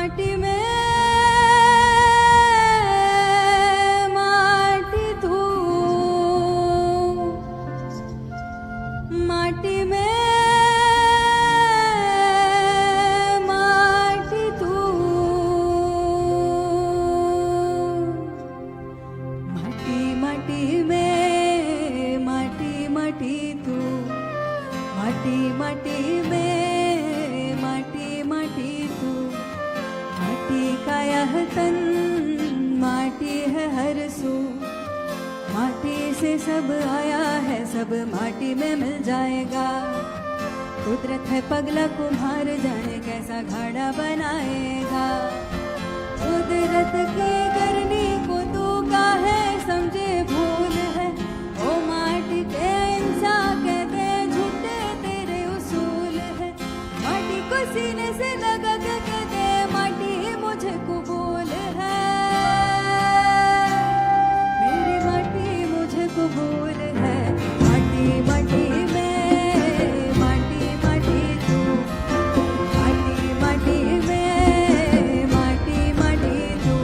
माटी में माटी तू, माटी में माटी तू, माटी माटी में माटी माटी तू, माटी माटी में माटी माटी तू, माटी का यह तन माटी है हर सू, माटी से सब आया है सब माटी में मिल जाएगा। कुदरत है पगला कुम्हार जाने कैसा घड़ा बनाएगा। कुदरत की करनी को तू काहे समझे भूल है, ओ माटी के इंसान कहते झूठे तेरे उसूल है। माटी को सीने से लगा के कहते माटी ही मुझे कबूल है, मेरी माटी मुझे कबूल है। माटी माटी में माटी माटी तू, माटी माटी में माटी माटी तू,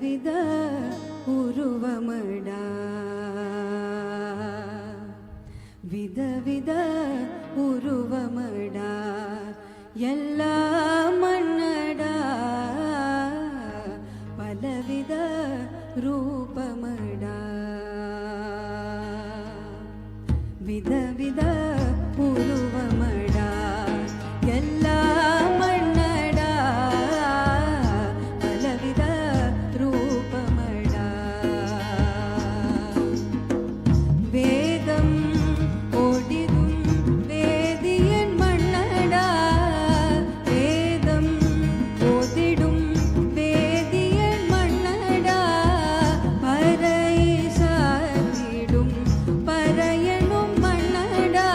வித உருவமடா விதவித உருவமடா எல்லாம் மன்னடா பலவித ரூபமடா விதவித உருவமடா எல்லாம் மன்னடா பலவித ரூபமடா வேதம் ஓடிடும் வேதியன் மன்னடா வேதம் ஓதிடும் வேதியன் மன்னடா பறை சாத்திடும் பறையனும் மன்னடா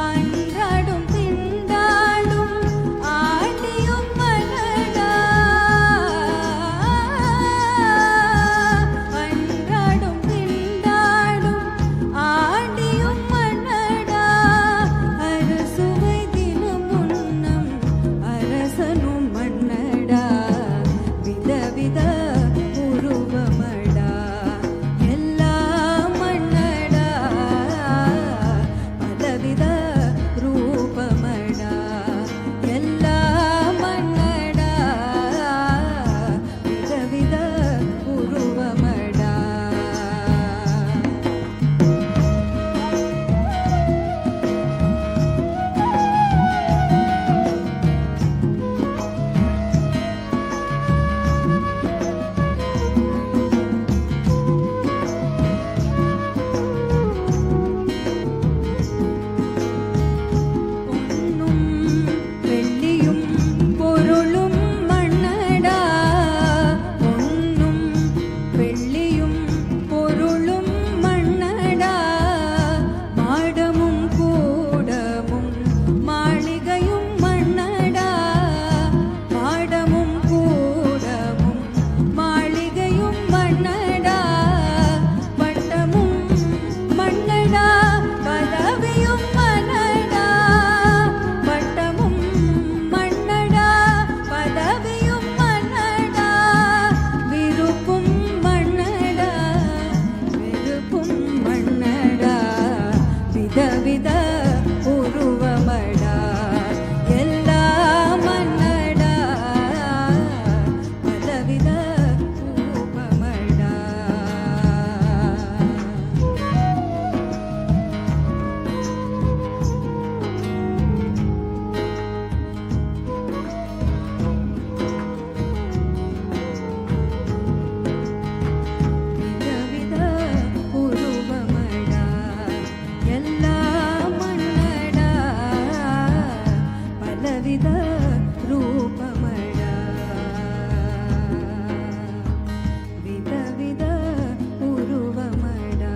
அன்றாடும் திண்டாடும் ஆடியும் மன்னடா அன்றாடும் திண்டாடும் ஆடியும் மன்னடா அரசுவை தினம் உண்ணம் அரசனும் மன்னடா விதவித உருவமடா எல்லாம் மன்னடா பலவித ரூபமடா எல்லாம் மன்னடா விதவித உருவமடா பொன்னும் வெள்ளியும் பொருளும் மன்னடா பொன்னும் வெள்ளியும் பொருளும் மன்னடா மாடமும் கூடமும் மாளிகையும் மன்னடா மாடமும் கூடமும் மாளிகையும் மன்னடா வட்டமும் மன்னடா பதவியும் மன்னடா வட்டமும் மன்னடா பதவியும் மன்னடா விருப்பும் மன்னடா வெறுப்பும் மன்னடா விதவித உருவமடா எல்லாம் மன்னடா பலவித ரூபமடா விதவித உருவமடா எல்லாம் மன்னடா பலவித ரூபமடா விதவித உருவமடா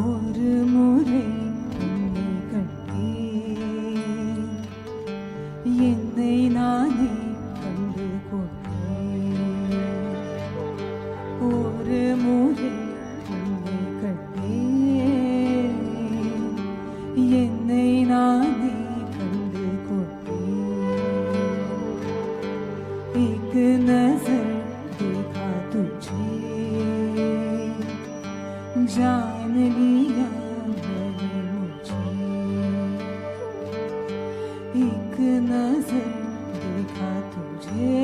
ஒரு முறை உன்னை கண்டேன், என்னை நானே கண்டு கொண்டேன். ஒரு முறை உன்னை கண்டேன், என்னை நானே கண்டு கொண்டேன். एक नजर देखा तुझे, जान लिया मैंने मुझे. एक नजर देखा तुझे,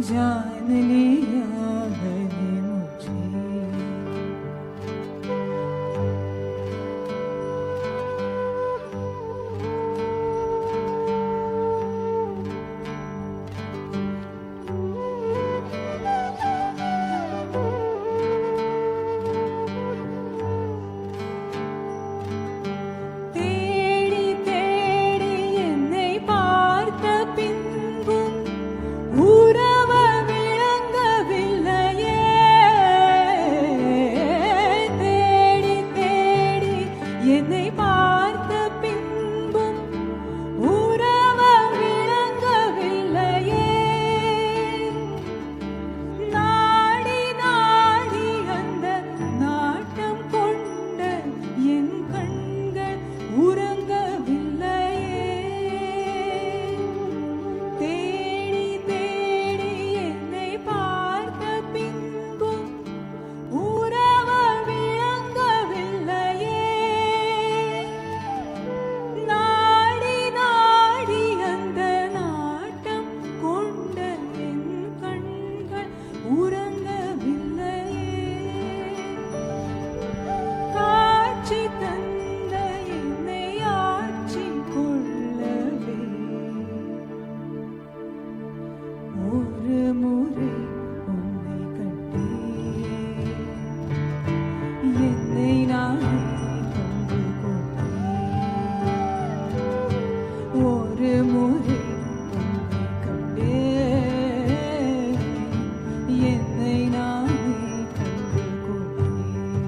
जान लिया मैंने मुझे। தேடி தேடி என்னை பார்த்த பின்பும் உறவ விளங்கவில்லையே. தேடி தேடி என்னை பார்த்த பின்பும் உறவ விளங்கவில்லையே. நாடி நாடி அந்த நாட்டம் கொண்ட என் கண்கள் உறங்கவில்லையே. தேடி தேடி என்னை பார்த்த பின்பும் உறவ விளங்கவில்லையே. நாடி நாடி அந்த நாட்டம் கொண்ட என் கண்கள் உறங்கவில்லையே. காட்சி தந்த என்னை ஆட்சி கொள்ளவே ஒரு முறை உன்னை கண்டேன். என்னை நானே கண்டு கொண்டேன். ஒரு முறை உன்னை கண்டேன். என்னை நானே கண்டு கொண்டேன்.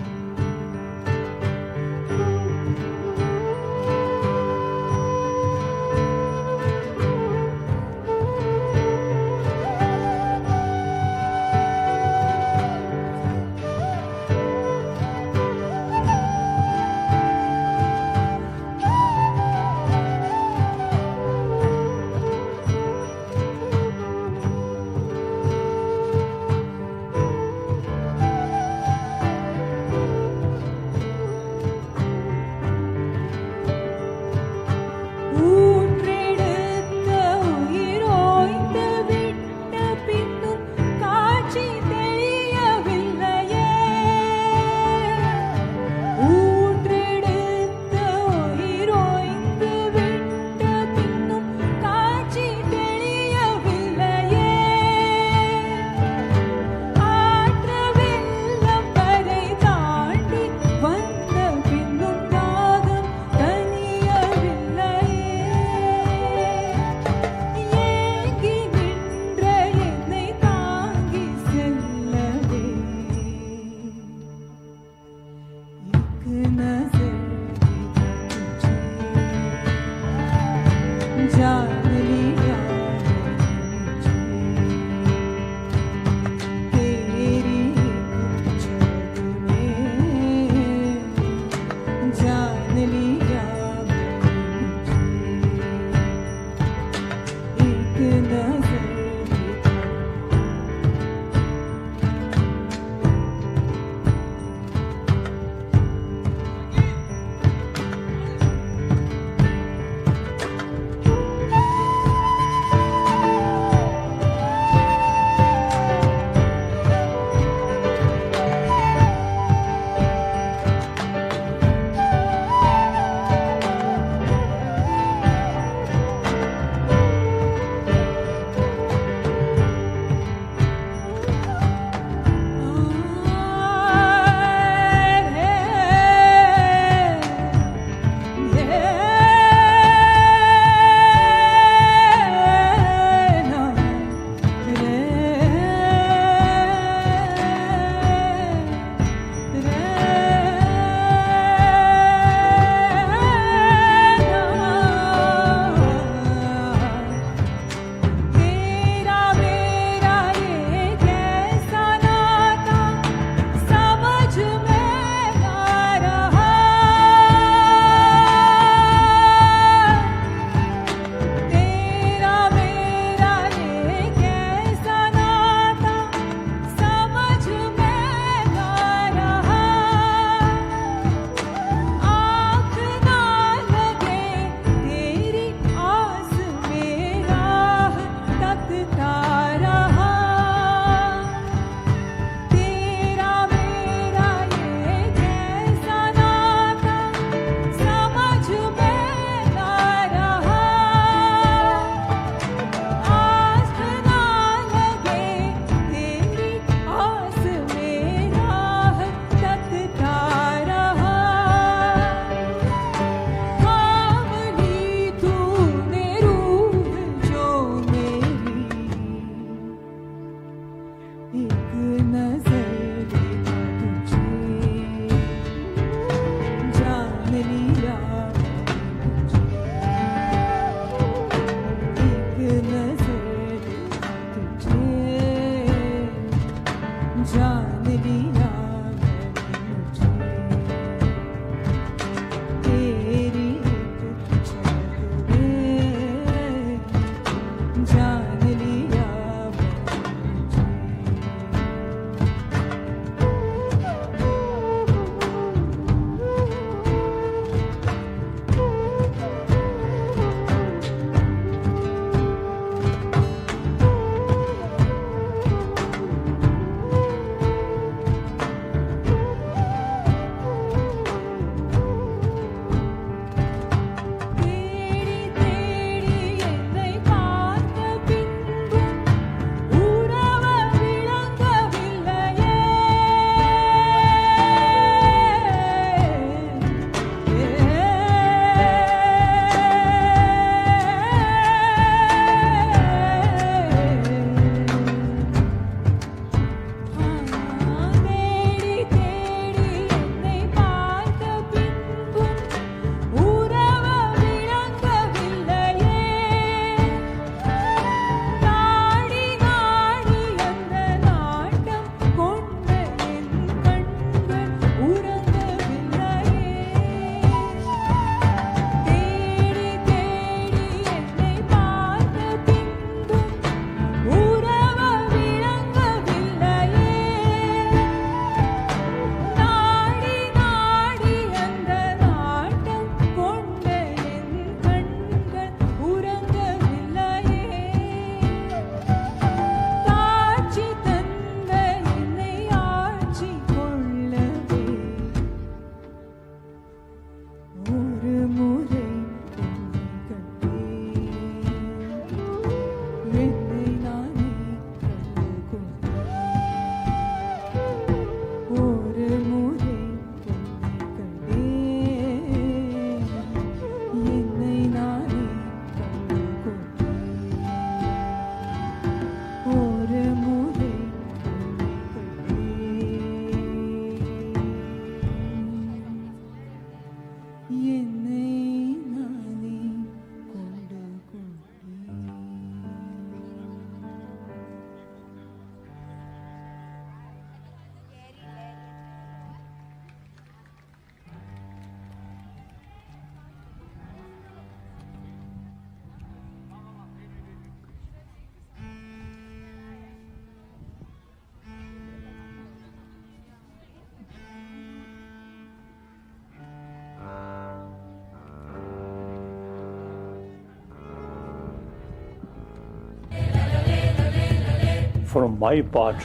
from my part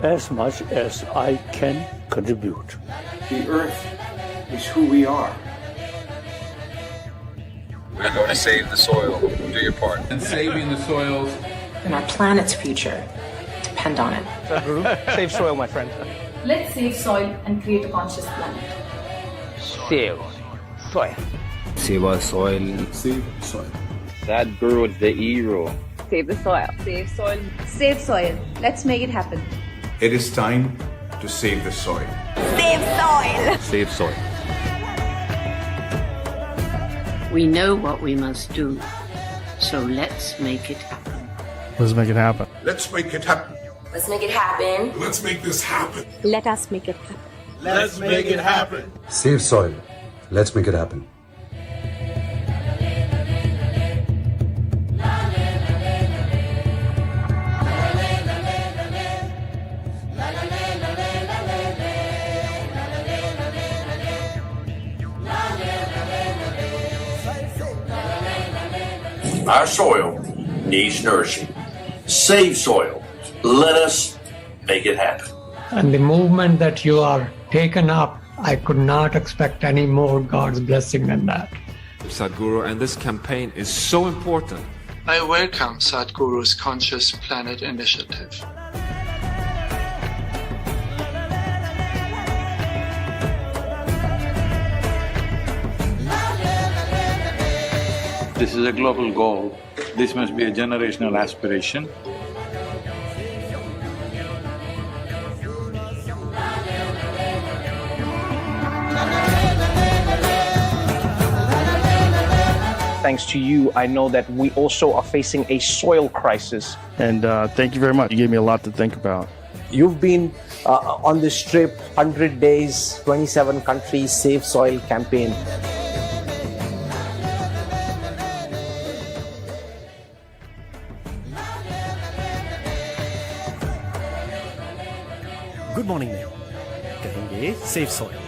as much as I can contribute. The earth is who we are. We're going to save the soil. Do your part. And saving the soils. And our planet's future depend on it. Sadhguru, save soil, my friend. Let's save soil and create a conscious planet. Save soil. Save our soil. Save soil. Sadhguru is the hero. Save the soil. Save soil. Save soil. Let's make it happen. It is time to save the soil. Save soil. Save soil. We know what we must do, so let's make it happen. Let's make it happen. Let's make it happen. Let's make it happen. Let's make this happen. Let us make it happen. Let's make it happen. Save soil. Let's make it happen. Our soil needs nourishing. Save soil. Let us make it happen. And the movement that you are taken up, I could not expect any more God's blessing than that. Sadhguru, and this campaign is so important. I welcome Sadhguru's Conscious Planet Initiative. This is a global goal. This must be a generational aspiration. Thanks to you, I know that we also are facing a soil crisis. And thank you very much. You gave me a lot to think about. You've been on this trip, 100 days, 27 countries, Save Soil campaign. Good morning में कहेंगे save soil.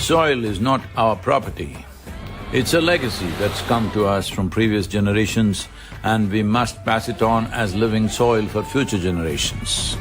Soil is not our property. It's a legacy that's come to us from previous generations, and we must pass it on as living soil for future generations.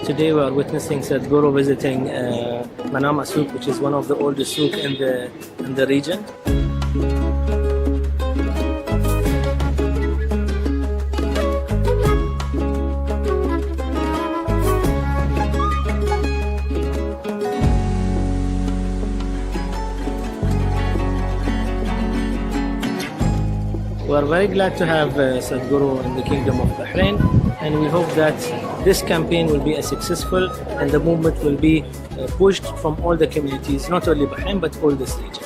Today we are witnessing Sadhguru visiting Manama Souk, which is one of the oldest souk in the region. We are very glad to have Sadhguru in the Kingdom of Bahrain, and we hope that this campaign will be successful and the movement will be pushed from all the communities, not only Bahrain but all this region.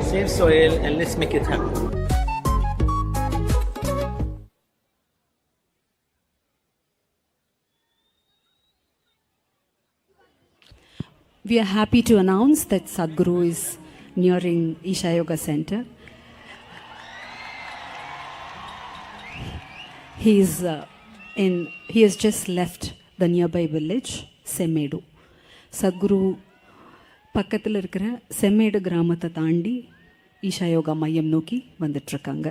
Save soil and let's make it happen. We are happy to announce that Sadhguru is nearing Isha Yoga Center. He has just left the nearby village, Semmedu. Sadhguru பக்கத்தில் இருக்கிற செம்மேடு கிராமத்தை தாண்டி ஈஷா யோகா மையம் நோக்கி வந்துட்டுருக்காங்க.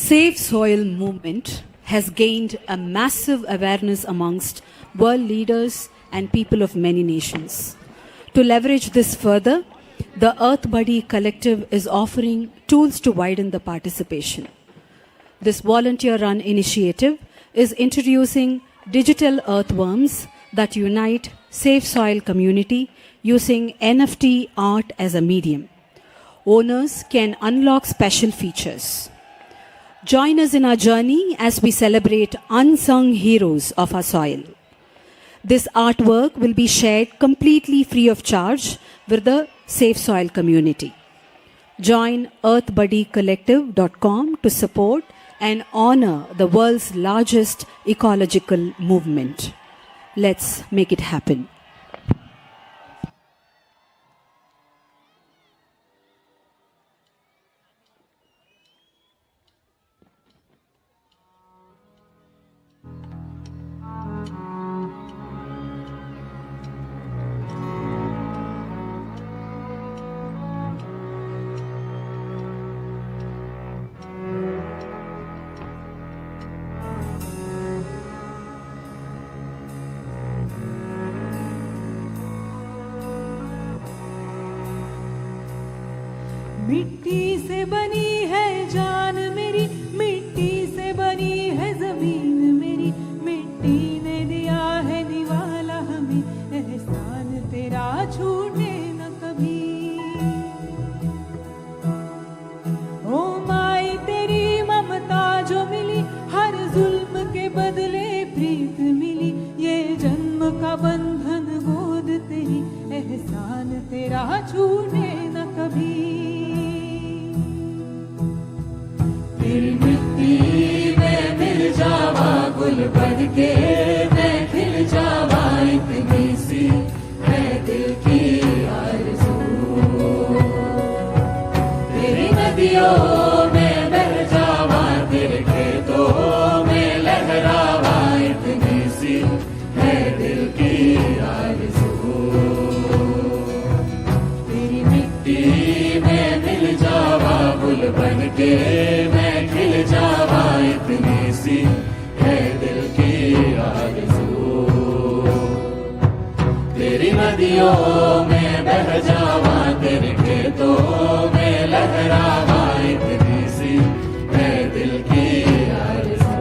Save Soil movement has gained a massive awareness amongst world leaders and people of many nations. To leverage this further, the Earth Buddy Collective is offering tools to widen the participation. This volunteer-run initiative is introducing digital earthworms that unite Save Soil community using NFT art as a medium. Owners can unlock special features. Join us in our journey as we celebrate unsung heroes of our soil. This artwork will be shared completely free of charge with the Save Soil community. Join earthbuddycollective.com to support and honor the world's largest ecological movement. Let's make it happen. मिट्टी से बनी है जान मेरी, मिट्टी से बनी है जमीन मेरी, मिट्टी ने दिया है निवाला हमें, एहसान तेरा छूटे न कभी। ओ माई तेरी ममता जो मिली, हर जुल्म के बदले प्रीत मिली, ये जन्म का बंधन गोद तेरी, एहसान तेरा छूटे न कभी। तेरी मिट्टी में मिल जावा गुल बन के, मैं खिल जावा इतनी सी है दिल की आरज़ू। तेरी नदियों में बह जावा, तेरे खेतों में लहरावा इतनी सी है दिल की आरज़ू। तेरी मिट्टी में मिल जावा गुल बन के, खिल जावा इतनी सी है दिल की आरज़ू। तेरी नदियों में बह जावा, तेरे खेतों में लहरावा इतनी सी है दिल की आरज़ू।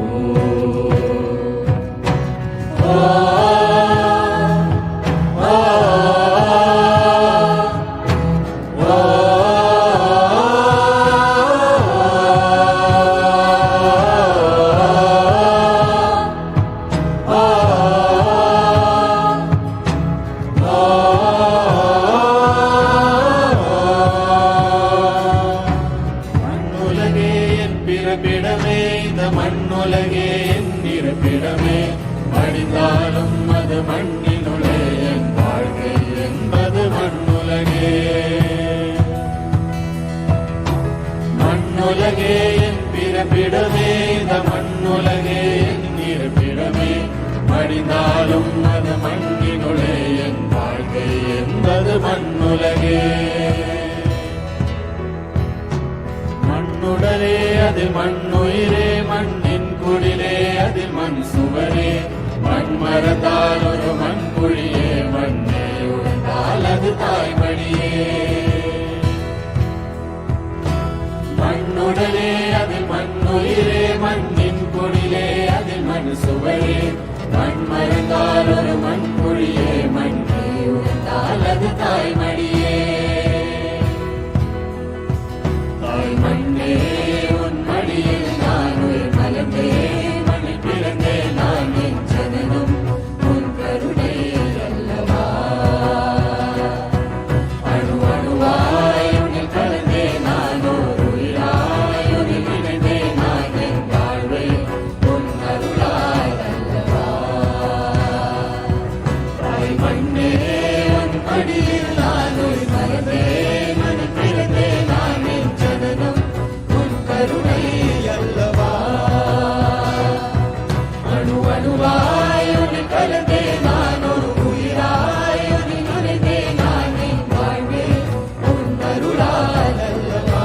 மண்ணுடலே அதில் மண்ணுயிரே, மண்ணின் குடிலே அதில் மண் சுவரே, மண் மரத்தால் ஒரு மண்குழியே, மண்ணே உடைந்தால் அது தாய்மடியே। மண்ணுடலே அதில் மண்ணுயிரே, மண்ணின் குடிலே அதில் மண் சுவரே, மண் மரத்தால் ஒரு மண்குழியே, மண்ணே உடைந்தால் அது தாய்மடியே। மண்ணே உன் மடியில் நான் உயிர் மலர்ந்தேன், மண்ணில் பிறந்தேன் நான், என் ஜனனம் உன் கருணை அல்லவா। அணு அணுவாய் உன்னில் கலந்தேன் நான், ஓர் உயிராய் உன்னில் இணைந்தேன் நான், என் வாழ்வை உன் அருளால் அல்லவா। தாய் மண்ணே உன் மடியில் நான் உயிர் மலர்ந்தேன், மண்ணில் பிறந்தேன் நான், என் ஜனனம் கருணை அல்லவா। அணு அணுவாய் உன்னில் கலந்தே நான், ஒரு உயிராய் உன்னில் நுழைந்தே நான், என் வாழ்வே உன் அருளால் அல்லவா।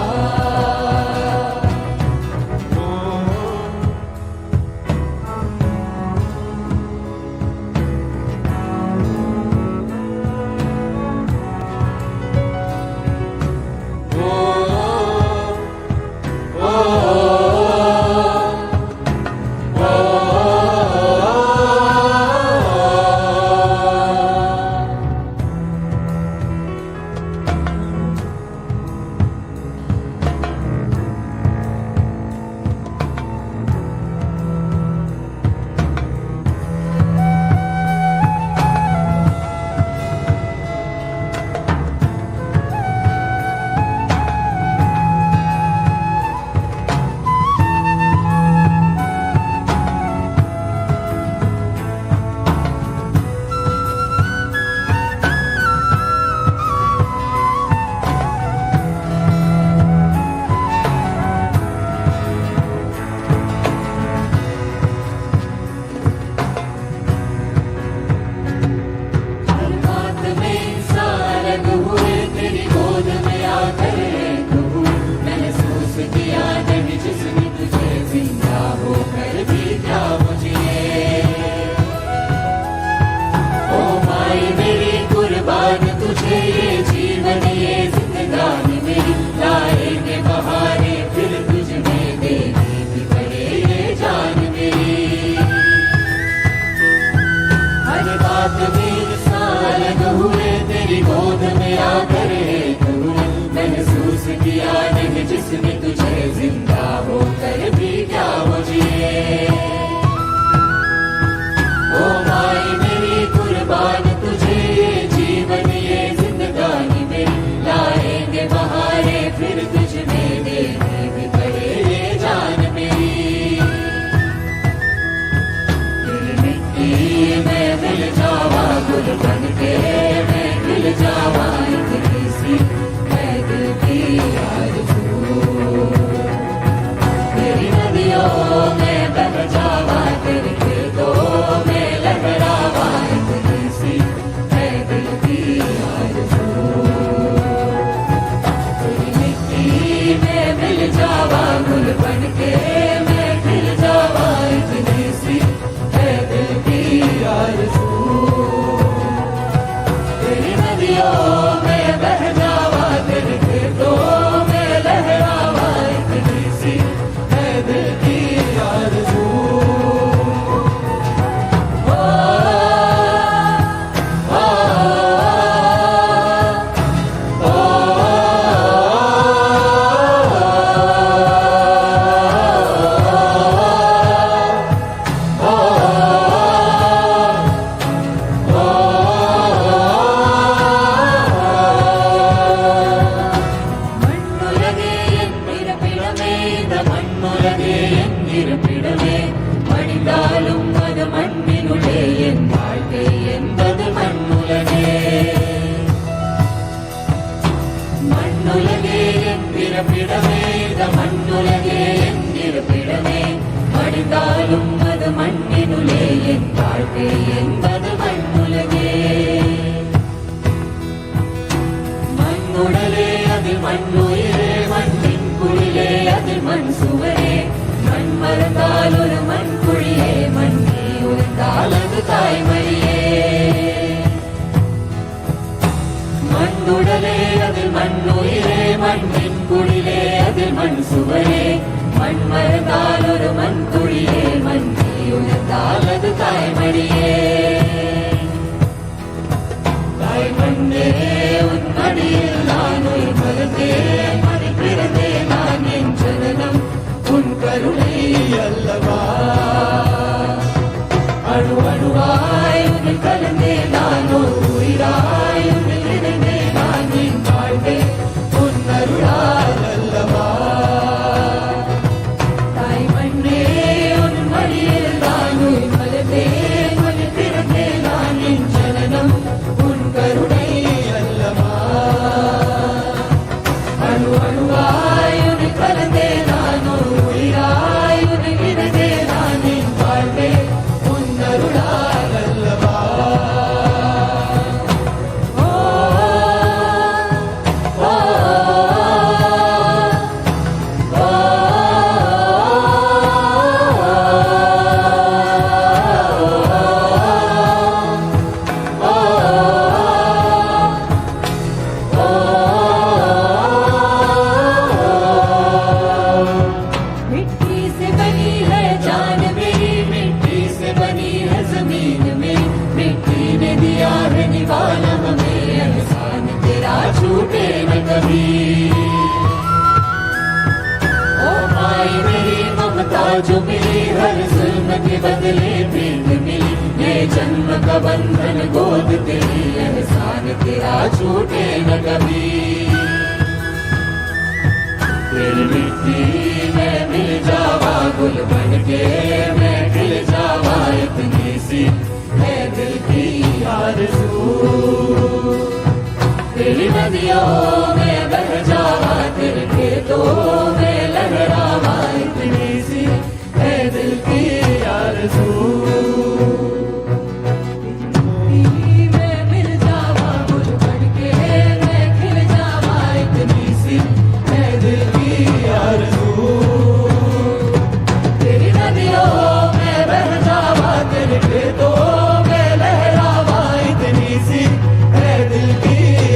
ये जीवन ये जिंदगानी मेरी लाएंगे बहारे फिर तुझ में देनी भी पड़े ये जान मेरी हर बात मेरे सालग हुए तेरी गोद में आकर एक हुए महसूस किया नहीं जिसने तुझे जिंदा होकर भी क्या मुझे ओ माई मेरी कुर्बान तुझे ये जीवन ये जिंदगानी मेरी लाएंगे बहारे फिर तुझ में देने भी पड़े ये जान मेरी तेरी मिट्टी में मिल जावा गुल बन के मैं मिल जावा इतनी सी मैं दिल की आरज़ू तेरी नदियों में बह जावा तेरे खेतों में लहरावा इतनी सी मैं दिल की आरज़ू तेरी मिट्टी में मिल जावा गुल बन के मैं खिल जावा इतनी सी मैं दिल की आरज़ू तेरी नदियों में बह जावा तेरे खेतों में लहरावा इतनी सी मैं दिल की आरज़ू जो मिली हर जुल्म के बदले प्रीत मिली ये जन्म का बंधन गोद तेरी एहसान तेरा छूटे न कभी तेरी मिट्टी में मिल जावा गुल बन के मैं खिल जावा इतनी सी है दिल की आरज़ू तेरी नदियों में बह जावा तेरे खेतों में लहरावा इतनी सी है दिल की आरज़ू में मिल जावा गुल बन के मैं खिल जावा इतनी सी है दिल की आरज़ू तेरी नदियों में बह जावा तेरे खेतों में लहरावा इतनी सी है दिल की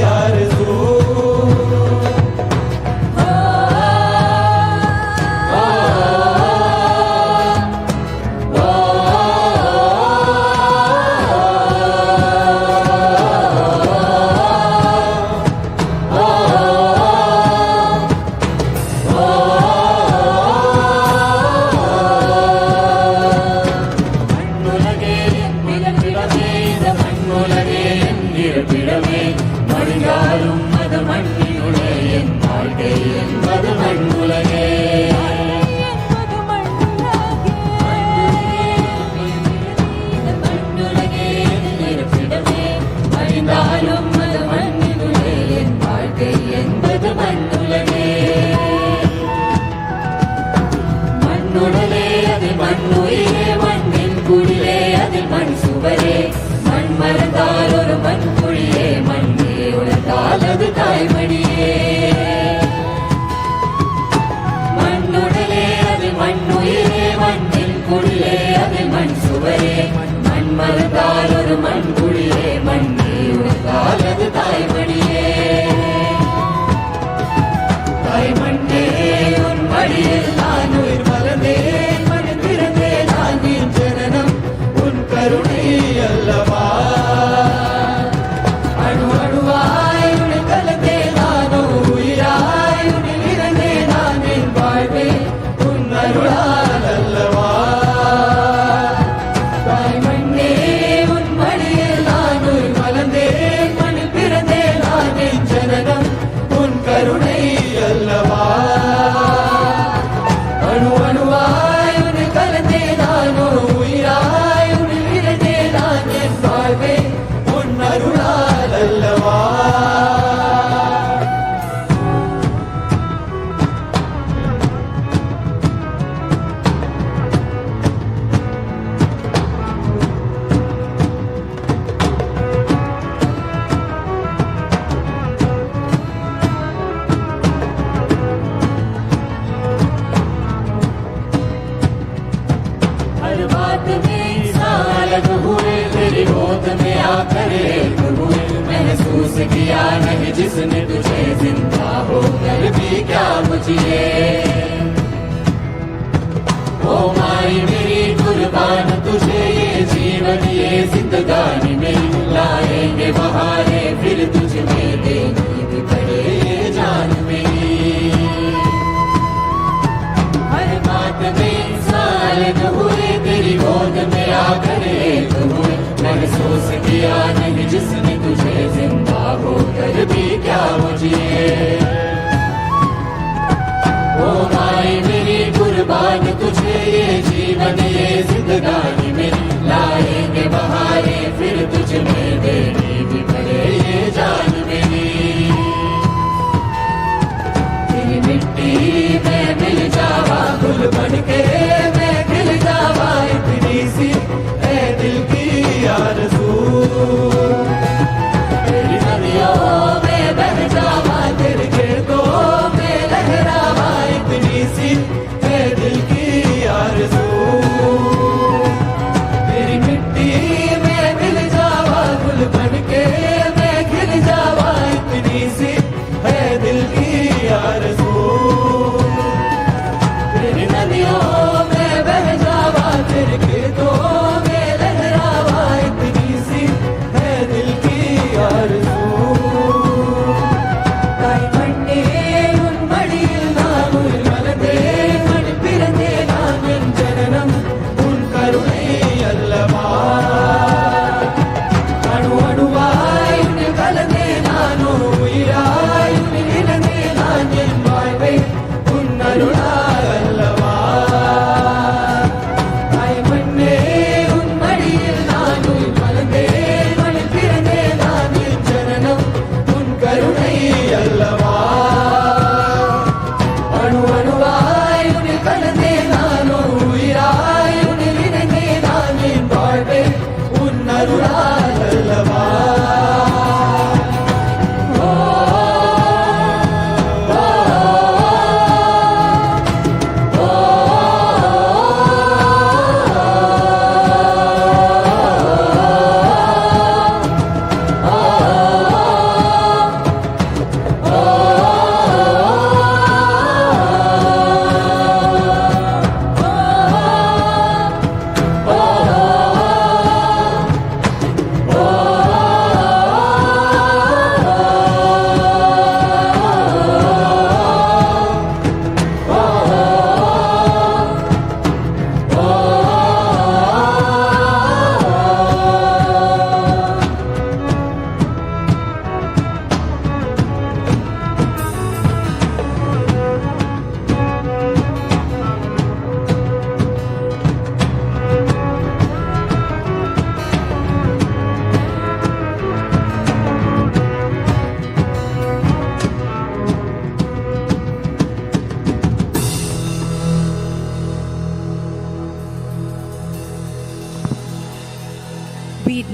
பாலது தாய்மடியே மண்ணுடலே அது மண்ணுயிரே மண்ணின் குடிலே அது மண் சுவரே மண் மறுத்தால் ஒரு மண் குடியே மண்ணே உனக்கால் அது தாய்மடியே தாய்மண்ணே உன் மடியில் நான் உயிர் மலர்ந்தேன் மண் பிறந்தேன் நான் என் ஜனனம் உன் கருணை அல்லவா அணு அணுவாய் உன்னை கலந்தே நானோ உயிராய் உன்னில் இறந்தே நான் என் வாழ்வே உன் அருளால் அல்லவா தாய்மண்ணே உன் மடியில் நான் உயிர் மலர்ந்தேன் மண்ணில் பிறந்தேன் நான் என் ஜனனம் உன் கருணை அல்லவா அணு அணுவாய் உன்னை கலந்தே நானோ உயிராய் உன்னில் இறந்தே நான் என் வாழ்வே உன் அருளால் அல்லவா हर बात में सालग हुए तेरी गोद में आकर एक हुए महसूस किया नहीं जिसने तुझे जिंदा होकर भी क्या मुझे ओ माई मेरी कुर्बान तुझे ये जीवन ये जिंदगानी में लाएंगे बहारे फिर तुझ में देनी भी पड़े ये जान मेरी हर बात में सालग हुए तेरी गोद में आकर एक हुए महसूस किया नहीं जिसने तुझे जिंदा होकर भी क्या मुझे ओ माई मेरी कुर्बान तुझे ये जीवन ये जिंदगानी में लाएंगे बहारे फिर तुझ में देनी भी पड़े ये जान मेरी तेरी मिट्टी में मिल जावा गुल बन के मैं खिल जावा इतनी सी है दिल की आरज़ू तेरी नदियों में बह जावा तेरे खेतों में लहरावा इतनी सी है दिल की आरज़ू तेरी मिट्टी में मिल जावा गुल बन के मैं खिल जावा इतनी सी है दिल की आरज़ू तेरी नदियों में बह जावा तेरे खेतों में लहरावा इतनी सी है दिल की आरज़ू ताईमण्णे उन मडिயில் நான் உயிர் மலர்ந்தேன் மண் பிறந்தேன் நான் என் ஜனனம் உன் கருணை அல்லவா அணு அணுவாய் உன்னை கலந்தே நானோ உயிராய் உன்னில் இறந்தே நான் என் வாழ்வை உன் அருளால் அல்லவா தாய்மண்ணே உன் மடியில் நான் உயிர் மலர்ந்தேன் மண்ணில் பிறந்தேன் நான் என் ஜனனம் உன் கருணை அல்லவா அணு அணுவாய் உன்னில் கலந்தே நானோ உயிராய் உன்னில் இறந்தே நான் என் வாழ்வை உன் அருளால் அல்லவா Oh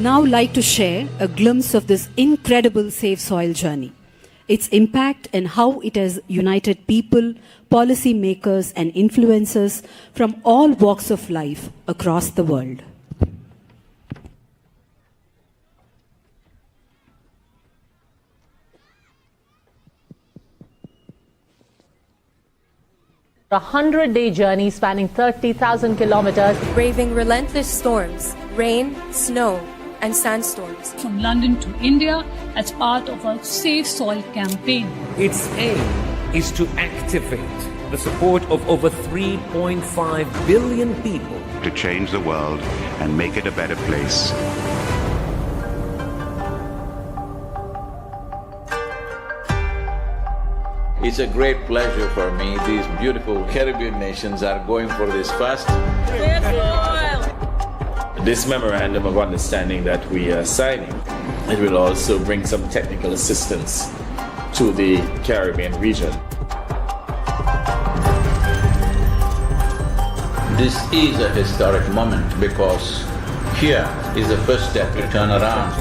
now like to share a glimpse of this incredible Save Soil journey, its impact and how it has united people, policy makers and influencers from all walks of life across the world. A 100-day journey spanning 30,000 kilometers, braving relentless storms, rain, snow, and sandstorms. From London to India as part of a Save Soil campaign. Its aim is to activate the support of over 3.5 billion people to change the world and make it a better place. It's a great pleasure for me. These beautiful Caribbean nations are going for this first. This memorandum of understanding that we are signing, it will also bring some technical assistance to the Caribbean region. This is a historic moment because here is the first step to turn around.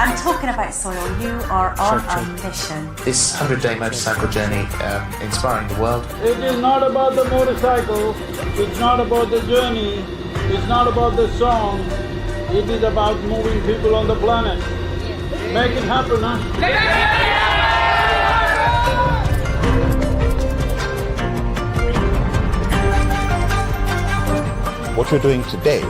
I'm talking about soil. You are on a mission. This 100-day motorcycle journey, inspiring the world. It is not about the motorcycle, it's not about the journey, it's not about the song, it is about moving people on the planet. Make it happen, huh? What you're doing today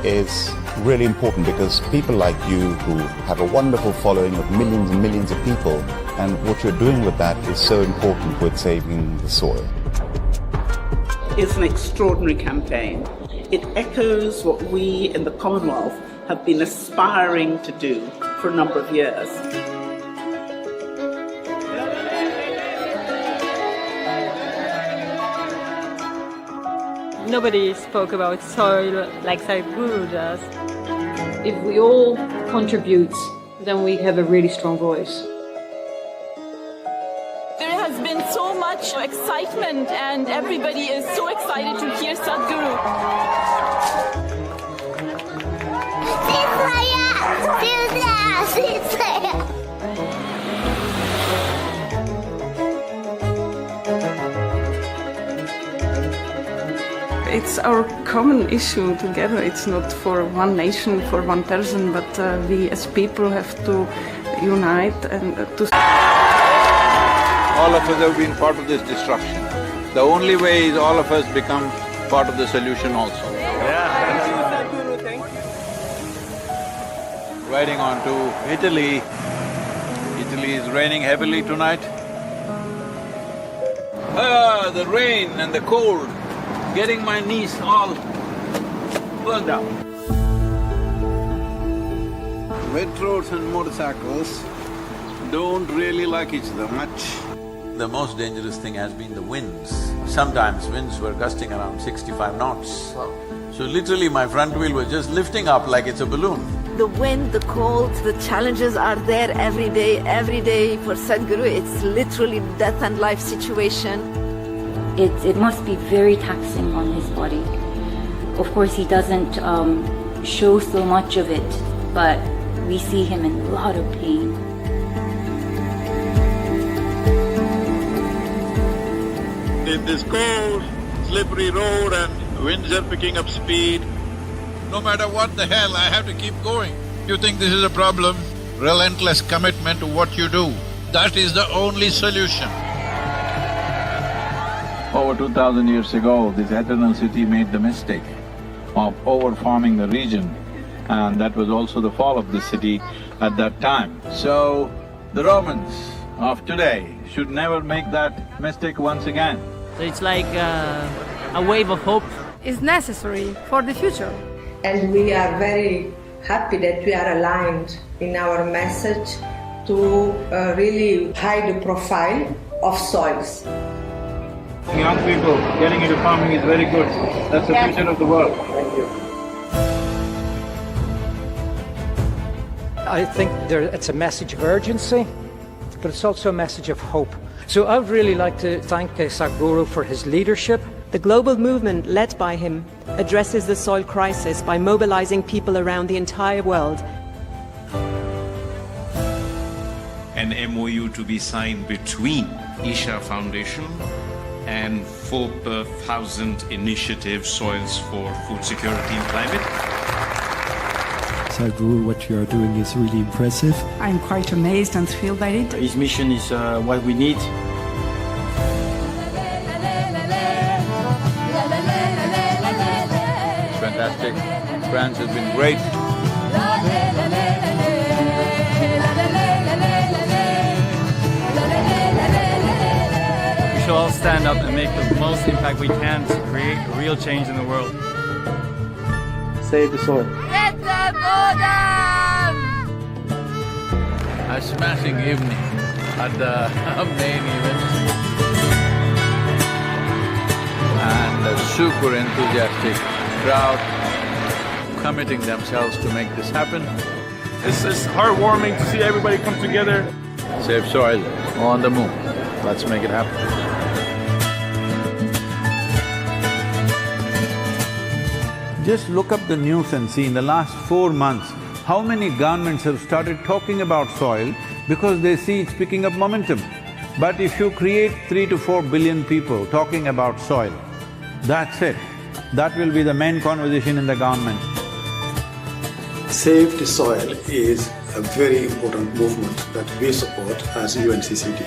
is really important because people like you who have a wonderful following of millions and millions of people, and what you're doing with that is so important with saving the soil. It's an extraordinary campaign. It echoes what we in the Commonwealth have been aspiring to do for a number of years. Nobody spoke about soil like Sadhguru does. If we all contribute, then we have a really strong voice. There has been so much excitement and everybody is so excited to hear Sadhguru. It's our common issue together. It's not for one nation, for one person, but we as people have to unite and to... All of us have been part of this disruption. The only way is all of us become part of the solution also. Riding on to Italy. Italy is raining heavily tonight. Ah, the rain and the cold, getting my knees all burned out. Wet roads and motorcycles don't really like each other much. The most dangerous thing has been the winds. Sometimes winds were gusting around 65 knots. So literally my front wheel was just lifting up like it's a balloon. The wind, the cold, the challenges are there every day for Sadhguru. It's literally death and life situation. It must be very taxing on his body. Of course, he doesn't show so much of it, but we see him in a lot of pain. In this cold, slippery road and winds are picking up speed, no matter what the hell, I have to keep going. You think this is a problem? Relentless commitment to what you do. That is the only solution. Over 2,000 years ago, this eternal city made the mistake of over-farming the region, and that was also the fall of the city at that time. So, the Romans of today should never make that mistake once again. So it's like a wave of hope. It's necessary for the future. And we are very happy that we are aligned in our message to really hide the profile of soils. Young people getting into farming is very good. That's the future of the world. Thank you. I think it's a message of urgency, but it's also a message of hope. So I would really like to thank Sadhguru for his leadership The global movement led by him addresses the soil crisis by mobilizing people around the entire world. An MOU to be signed between Isha Foundation and 4,000 Initiative Soils for Food Security and Climate. Sadhguru, what you are doing is really impressive. I'm quite amazed and thrilled by it. His mission is what we need. Fantastic. France has been great. We should all stand up and make the most impact we can to create a real change in the world. Save the soil. A smashing evening at the main event. And a super enthusiastic crowd committing themselves to make this happen. It's heartwarming to see everybody come together. Save soil on the move. Let's make it happen. Just look up the news and see in the last 4 months, how many governments have started talking about soil because they see it's picking up momentum. But if you create 3 to 4 billion people talking about soil, that's it. That will be the main conversation in the government. Save the Soil is a very important movement that we support as UNCCD.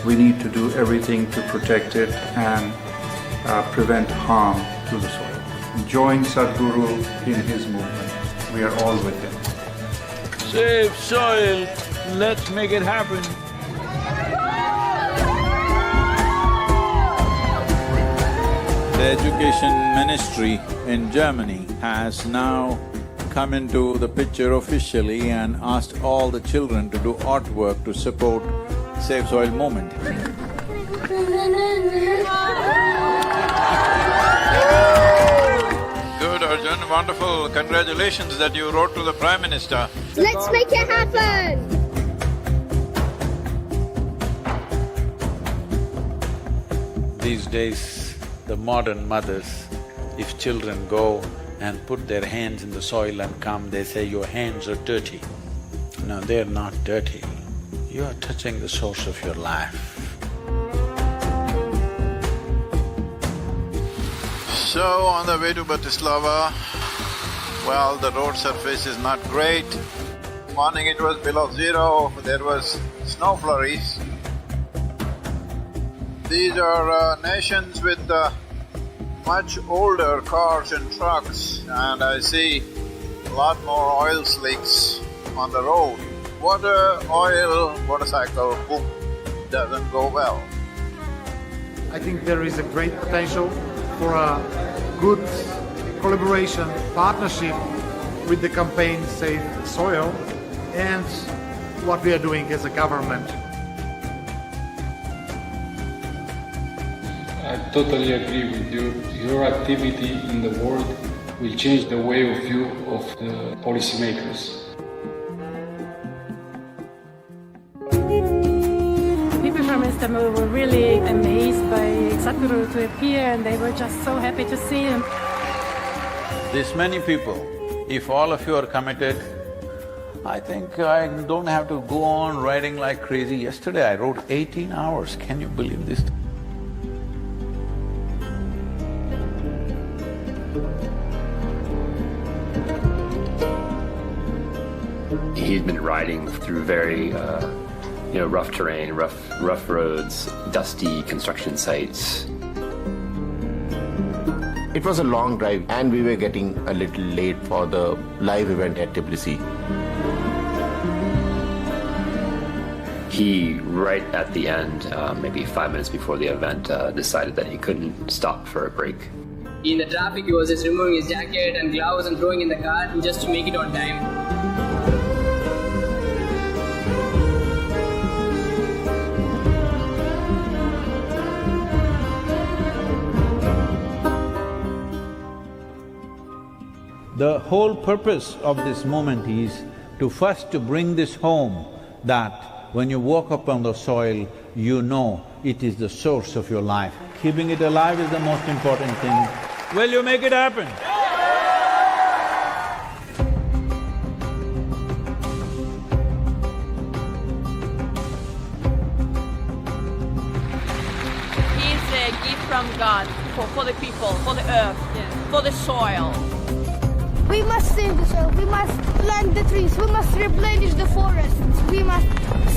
We need to do everything to protect it and prevent harm to the soil. Join Sadhguru in his movement. We are all with him. Save soil, let's make it happen. The Education Ministry in Germany has now come into the picture officially and asked all the children to do artwork to support Save Soil movement. Good, Arjun, wonderful. Congratulations that you wrote to the Prime Minister. Let's make it happen! These days, the modern mothers, if children go and put their hands in the soil and come, they say, your hands are dirty. No, they're not dirty. You are touching the source of your life. So, on the way to Bratislava, well, the road surface is not great. Morning it was below zero, there was snow flurries. These are nations with much older cars and trucks, and I see a lot more oil slicks on the road. Water, oil, motorcycle, boom, doesn't go well. I think there is a great potential for a good collaboration, partnership with the campaign Save Soil and what we are doing as a government. I totally agree with you. Your activity in the world will change the way of view of the policymakers. People from Istanbul were really amazed by Sadhguru to appear, and they were just so happy to see him. This many people, if all of you are committed, I think I don't have to go on writing like crazy. Yesterday I wrote 18 hours, can you believe this? He's been riding through very, rough terrain, rough roads, dusty construction sites. It was a long drive and we were getting a little late for the live event at Tbilisi. He, right at the end, maybe 5 minutes before the event, decided that he couldn't stop for a break. In the traffic, he was just removing his jacket and gloves and throwing in the car just to make it on time. The whole purpose of this movement is to first to bring this home that when you walk upon the soil, you know it is the source of your life. Keeping it alive is the most important thing. Will you make it happen? It's a gift from God for the people, for the earth, for the soil. We must save the soil, we must plant the trees, we must replenish the forests, we must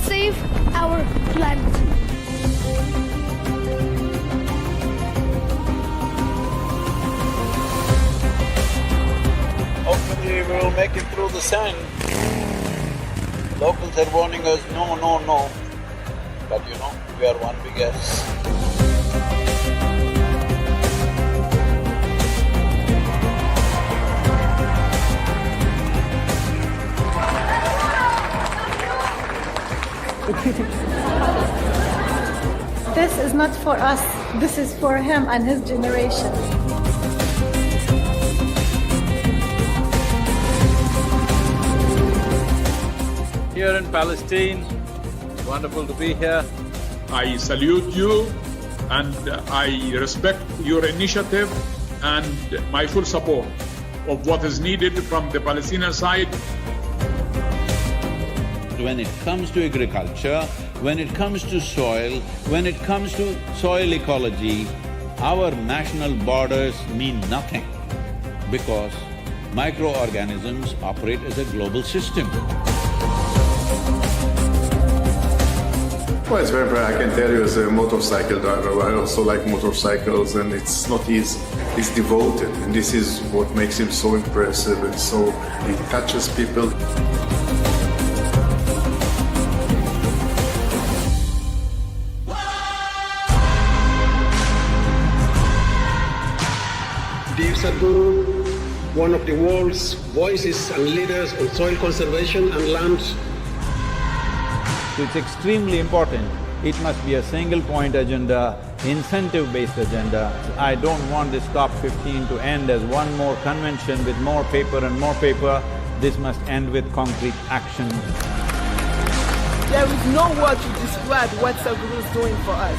save our planet. Hopefully we will make it through the sand. Locals are warning us, no, no, no. But you know, we are one big S. This is not for us, this is for him and his generation. Here in Palestine, it's wonderful to be here. I salute you and I respect your initiative and my full support of what is needed from the Palestinian side. When it comes to agriculture, when it comes to soil, when it comes to soil ecology, our national borders mean nothing because microorganisms operate as a global system. Well, it's very I can tell you as a motorcycle driver, I also like motorcycles and it's not easy. He's devoted and this is what makes him so impressive and so… he touches people. Dear Sadhguru, one of the world's voices and leaders on soil conservation and land. It's extremely important. It must be a single-point agenda, incentive-based agenda. I don't want this COP15 to end as one more convention with more paper and more paper. This must end with concrete action. There is no word to describe what Sadhguru is doing for us.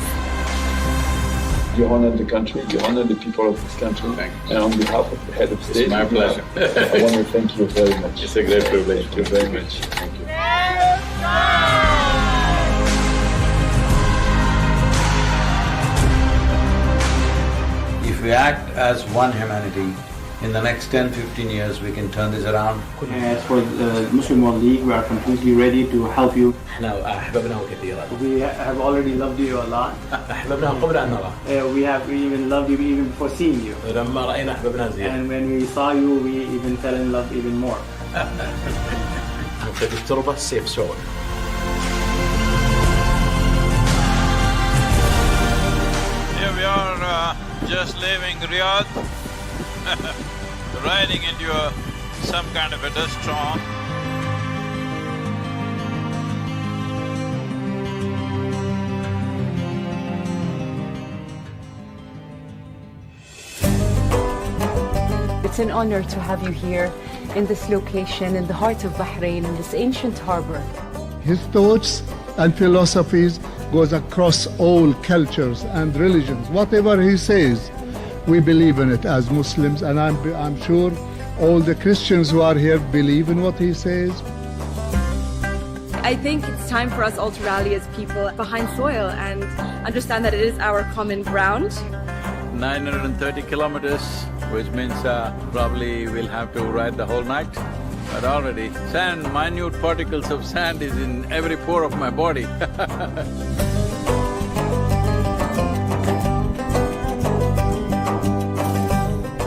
You honor the country, you honor the people of this country. And on behalf of the head of state… It's my pleasure. I want to thank you very much. It's a great privilege. Thank you very much. Thank you. If we act as one humanity, in the next 10-15 years we can turn this around. As for the Muslim World League, we are completely ready to help you. We have already loved you a lot. We have even loved you even before seeing you. And when we saw you, we even fell in love even more. Here we are just leaving Riyadh, riding into some kind of a dust storm. It's an honor to have you here in this location, in the heart of Bahrain, in this ancient harbor. His thoughts and philosophies goes across all cultures and religions. Whatever he says, we believe in it as Muslims, and I'm sure all the Christians who are here believe in what he says. I think it's time for us all to rally as people behind soil and understand that it is our common ground. 930 kilometers, which means probably we'll have to ride the whole night. But already, sand, minute particles of sand is in every pore of my body.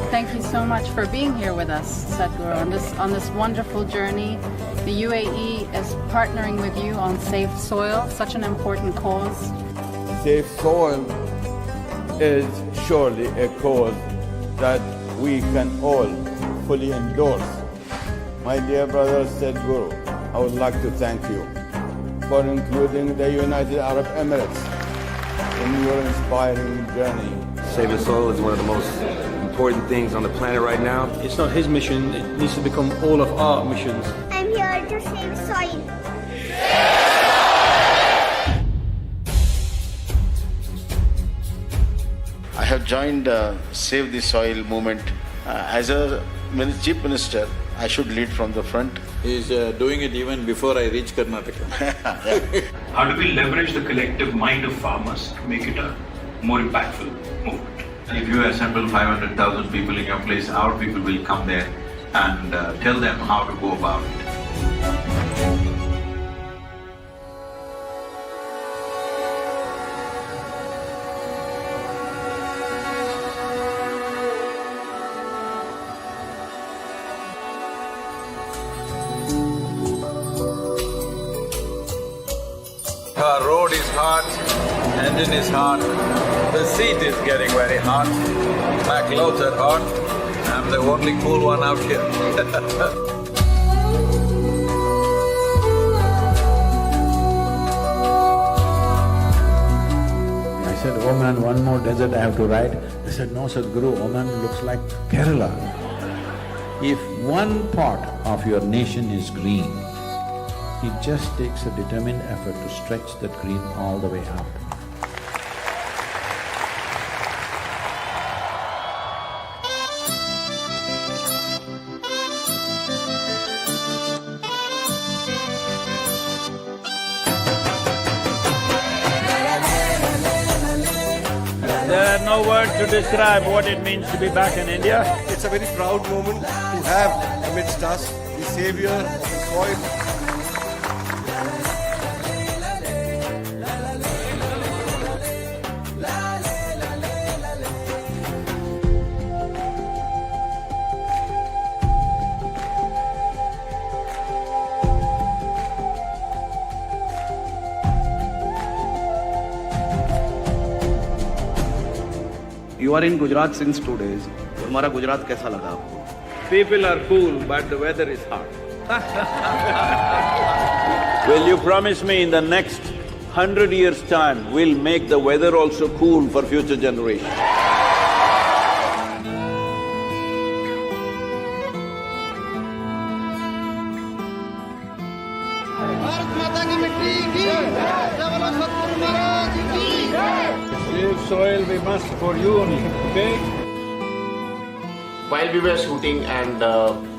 Thank you so much for being here with us, Sadhguru, on this wonderful journey. The UAE is partnering with you on Safe Soil, such an important cause. Safe soil is surely a cause that we can all fully endorse. My dear brother Sadhguru, I would like to thank you for including the United Arab Emirates in your inspiring journey. Saving soil is one of the most important things on the planet right now. It's not his mission, it needs to become all of our missions. I'm here to save soil. have joined Save the Soil movement. As a chief minister, I should lead from the front. He's doing it even before I reach Karnataka. How do we leverage the collective mind of farmers to make it a more impactful movement? If you assemble 500,000 people in your place, our people will come there and tell them how to go about it. Our road is hot, engine is hot, the seat is getting very hot, my clothes are hot, I'm the only cool one out here. I said, oh man, one more desert I have to ride. They said, no Sadhguru, Oman looks like Kerala. If one part of your nation is green, it just takes a determined effort to stretch that green all the way up. There are no words to describe what it means to be back in India. It's a very proud moment to have amidst us the savior of the soil. You are in Gujarat since 2 days. हमारा गुजरात कैसा लगा आपको? People are cool, but the weather is hot. Will you promise me in the next 100 years' time, we'll make the weather also cool for future generations? Save soil we must for you only, okay? While we were shooting and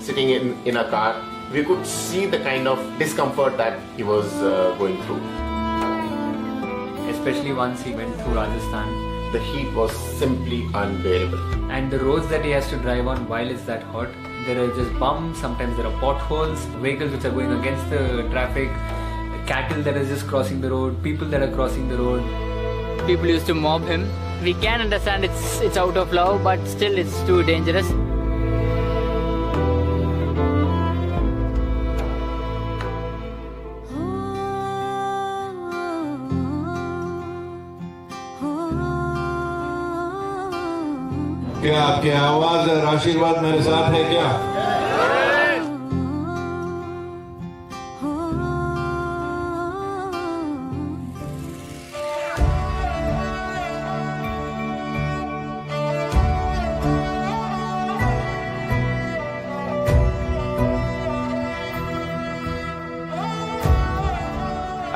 sitting in a car, we could see the kind of discomfort that he was going through. Especially once he went through Rajasthan. The heat was simply unbearable. And the roads that he has to drive on while it's that hot, there are just bumps, sometimes there are potholes, vehicles which are going against the traffic, cattle that are just crossing the road, people that are crossing the road. People used to mob him. We can understand it's out of love, but still it's too dangerous. क्या आपकी आवाज और आशीर्वाद मेरे साथ है क्या?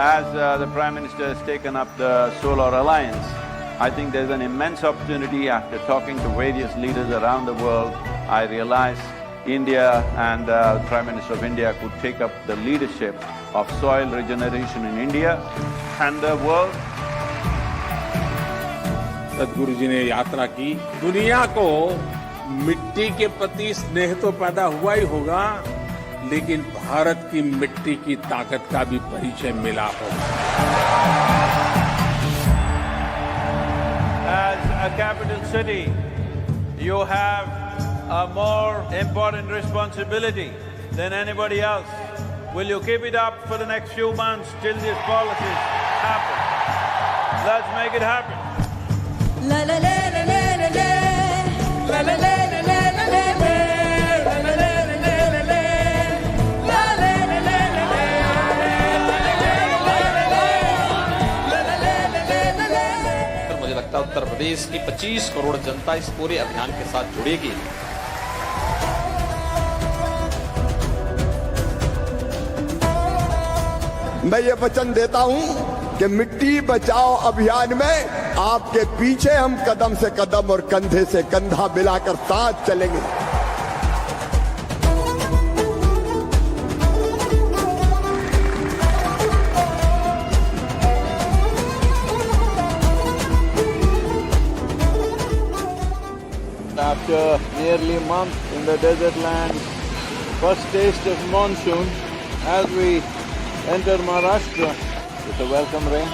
As the Prime Minister has taken up the Solar Alliance, I think there's an immense opportunity. After talking to various leaders around the world, I realized India and the Prime Minister of India could take up the leadership of soil regeneration in India and the world. सदगुरु जी ने यात्रा की, दुनिया को मिट्टी के प्रति स्नेह तो पैदा हुआ ही होगा, लेकिन भारत की मिट्टी की ताकत का भी परिचय मिला होगा। As a capital city, you have a more important responsibility than anybody else. Will you keep it up for the next few months till these policies happen? Let's make it happen. La la la la la la la la la la la la Uttar Pradesh की 25 करोड़ जनता इस पूरे अभियान के साथ जुड़ेगी। मैं ये वचन देता हूं कि मिट्टी बचाओ अभियान में आपके पीछे हम कदम से कदम और कंधे से कंधा मिलाकर साथ चलेंगे। After nearly a month in the desert land, first taste of monsoon as we enter Maharashtra with a welcome rain.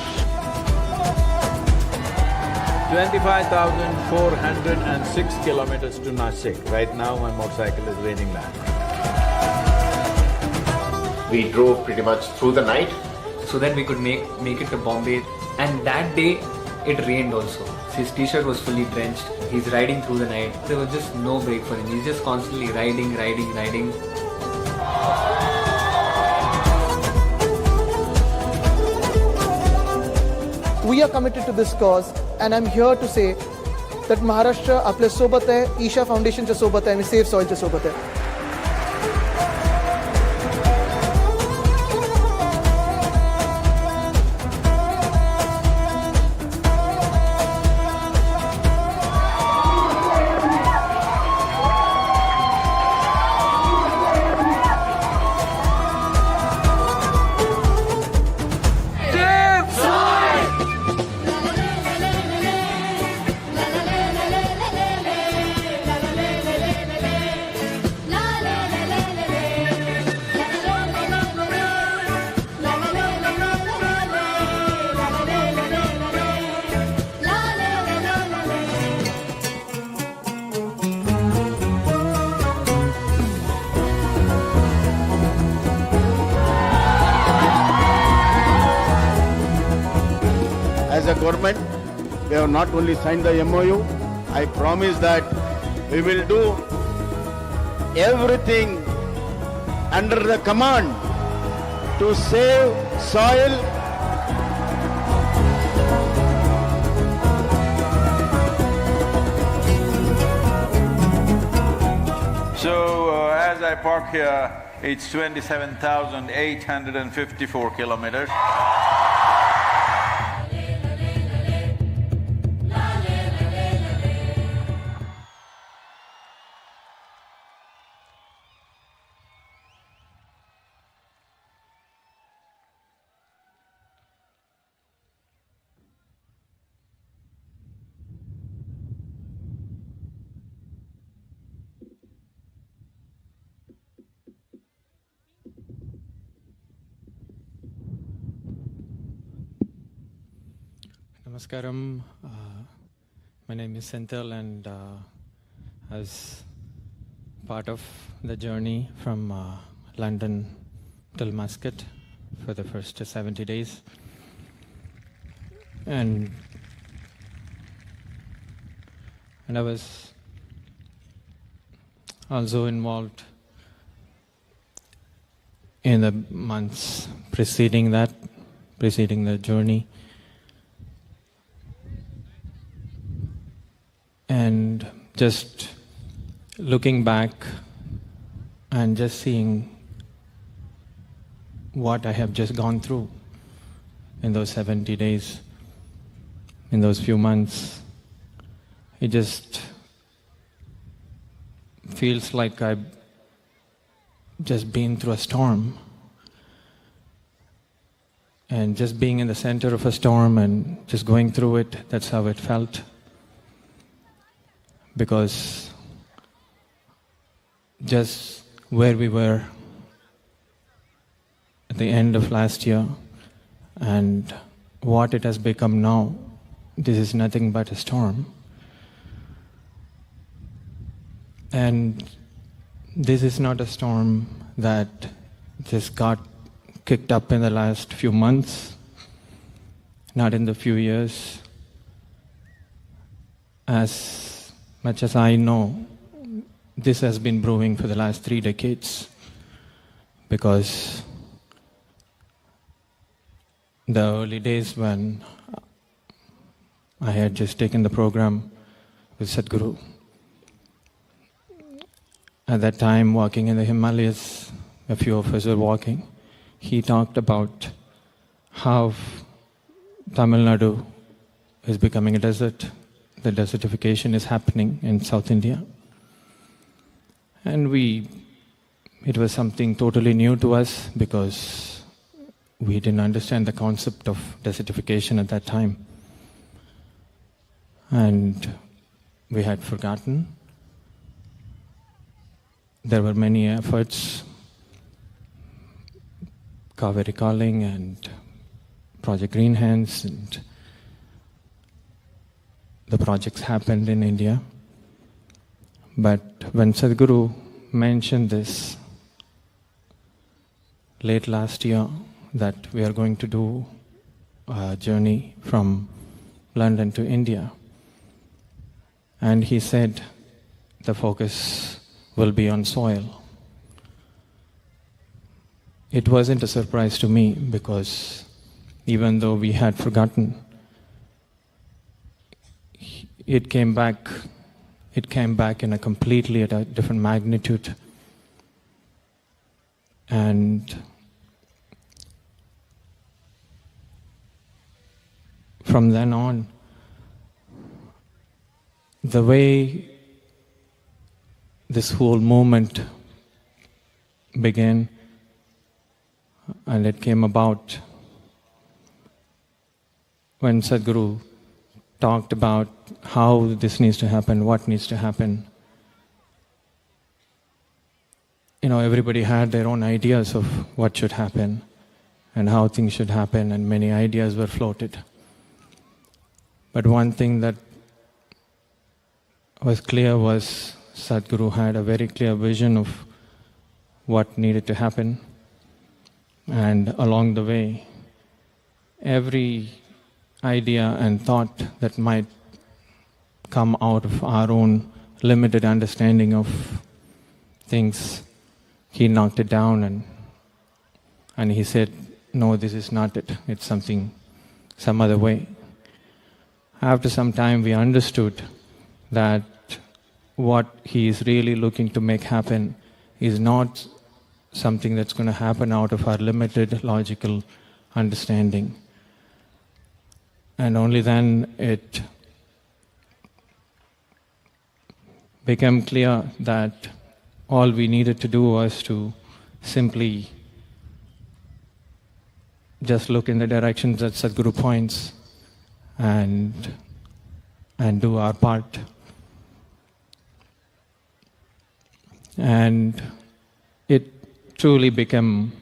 25,406 kilometers to Nashik. Right now my motorcycle is raining land. We drove pretty much through the night so that we could make it to Bombay, and that day it rained also. His t-shirt was fully drenched. He's riding through the night. There was just no break for him. He's just constantly riding. We are committed to this cause, and I'm here to say that Maharashtra आपल्या सोबत आहे, ईशा फाउंडेशनच्या सोबत आहे आणि safe सॉइलच्या सोबत आहे. As a government, we have not only signed the MOU, I promise that we will do everything under the command to save soil. So as I park here, it's 27,854 kilometers. Namaskaram. My name is Senthil, and I was part of the journey from London till Muscat for the first 70 days. And I was also involved in the months preceding the journey. And just looking back and just seeing what I have just gone through in those 70 days, in those few months, it just feels like I've just been through a storm. And just being in the center of a storm and just going through it, that's how it felt. Because just where we were at the end of last year and what it has become now, this is nothing but a storm. And this is not a storm that just got kicked up in the last few months, not in the few years. As much as I know, this has been brewing for the last 3 decades, because the early days when I had just taken the program with Sadhguru, at that time walking in the Himalayas, a few of us were walking, he talked about how Tamil Nadu is becoming a desert. The desertification is happening in South India. And it was something totally new to us because we didn't understand the concept of desertification at that time. And we had forgotten. There were many efforts, Kaveri Calling and Project Green Hands, and the projects happened in India. But when Sadhguru mentioned this late last year, that we are going to do a journey from London to India, and he said the focus will be on soil. It wasn't a surprise to me because even though we had forgotten, it came back in a completely at a different magnitude. And from then on, the way this whole movement began, and it came about when Sadhguru talked about how this needs to happen, what needs to happen. Everybody had their own ideas of what should happen and how things should happen, and many ideas were floated. But one thing that was clear was Sadhguru had a very clear vision of what needed to happen. And along the way, every idea and thought that might come out of our own limited understanding of things, he knocked it down and he said, no, this is not it. It's some other way. After some time, we understood that what he is really looking to make happen is not something that's going to happen out of our limited logical understanding. And only then it became clear that all we needed to do was to simply just look in the directions that Sadhguru points and do our part. And it truly became,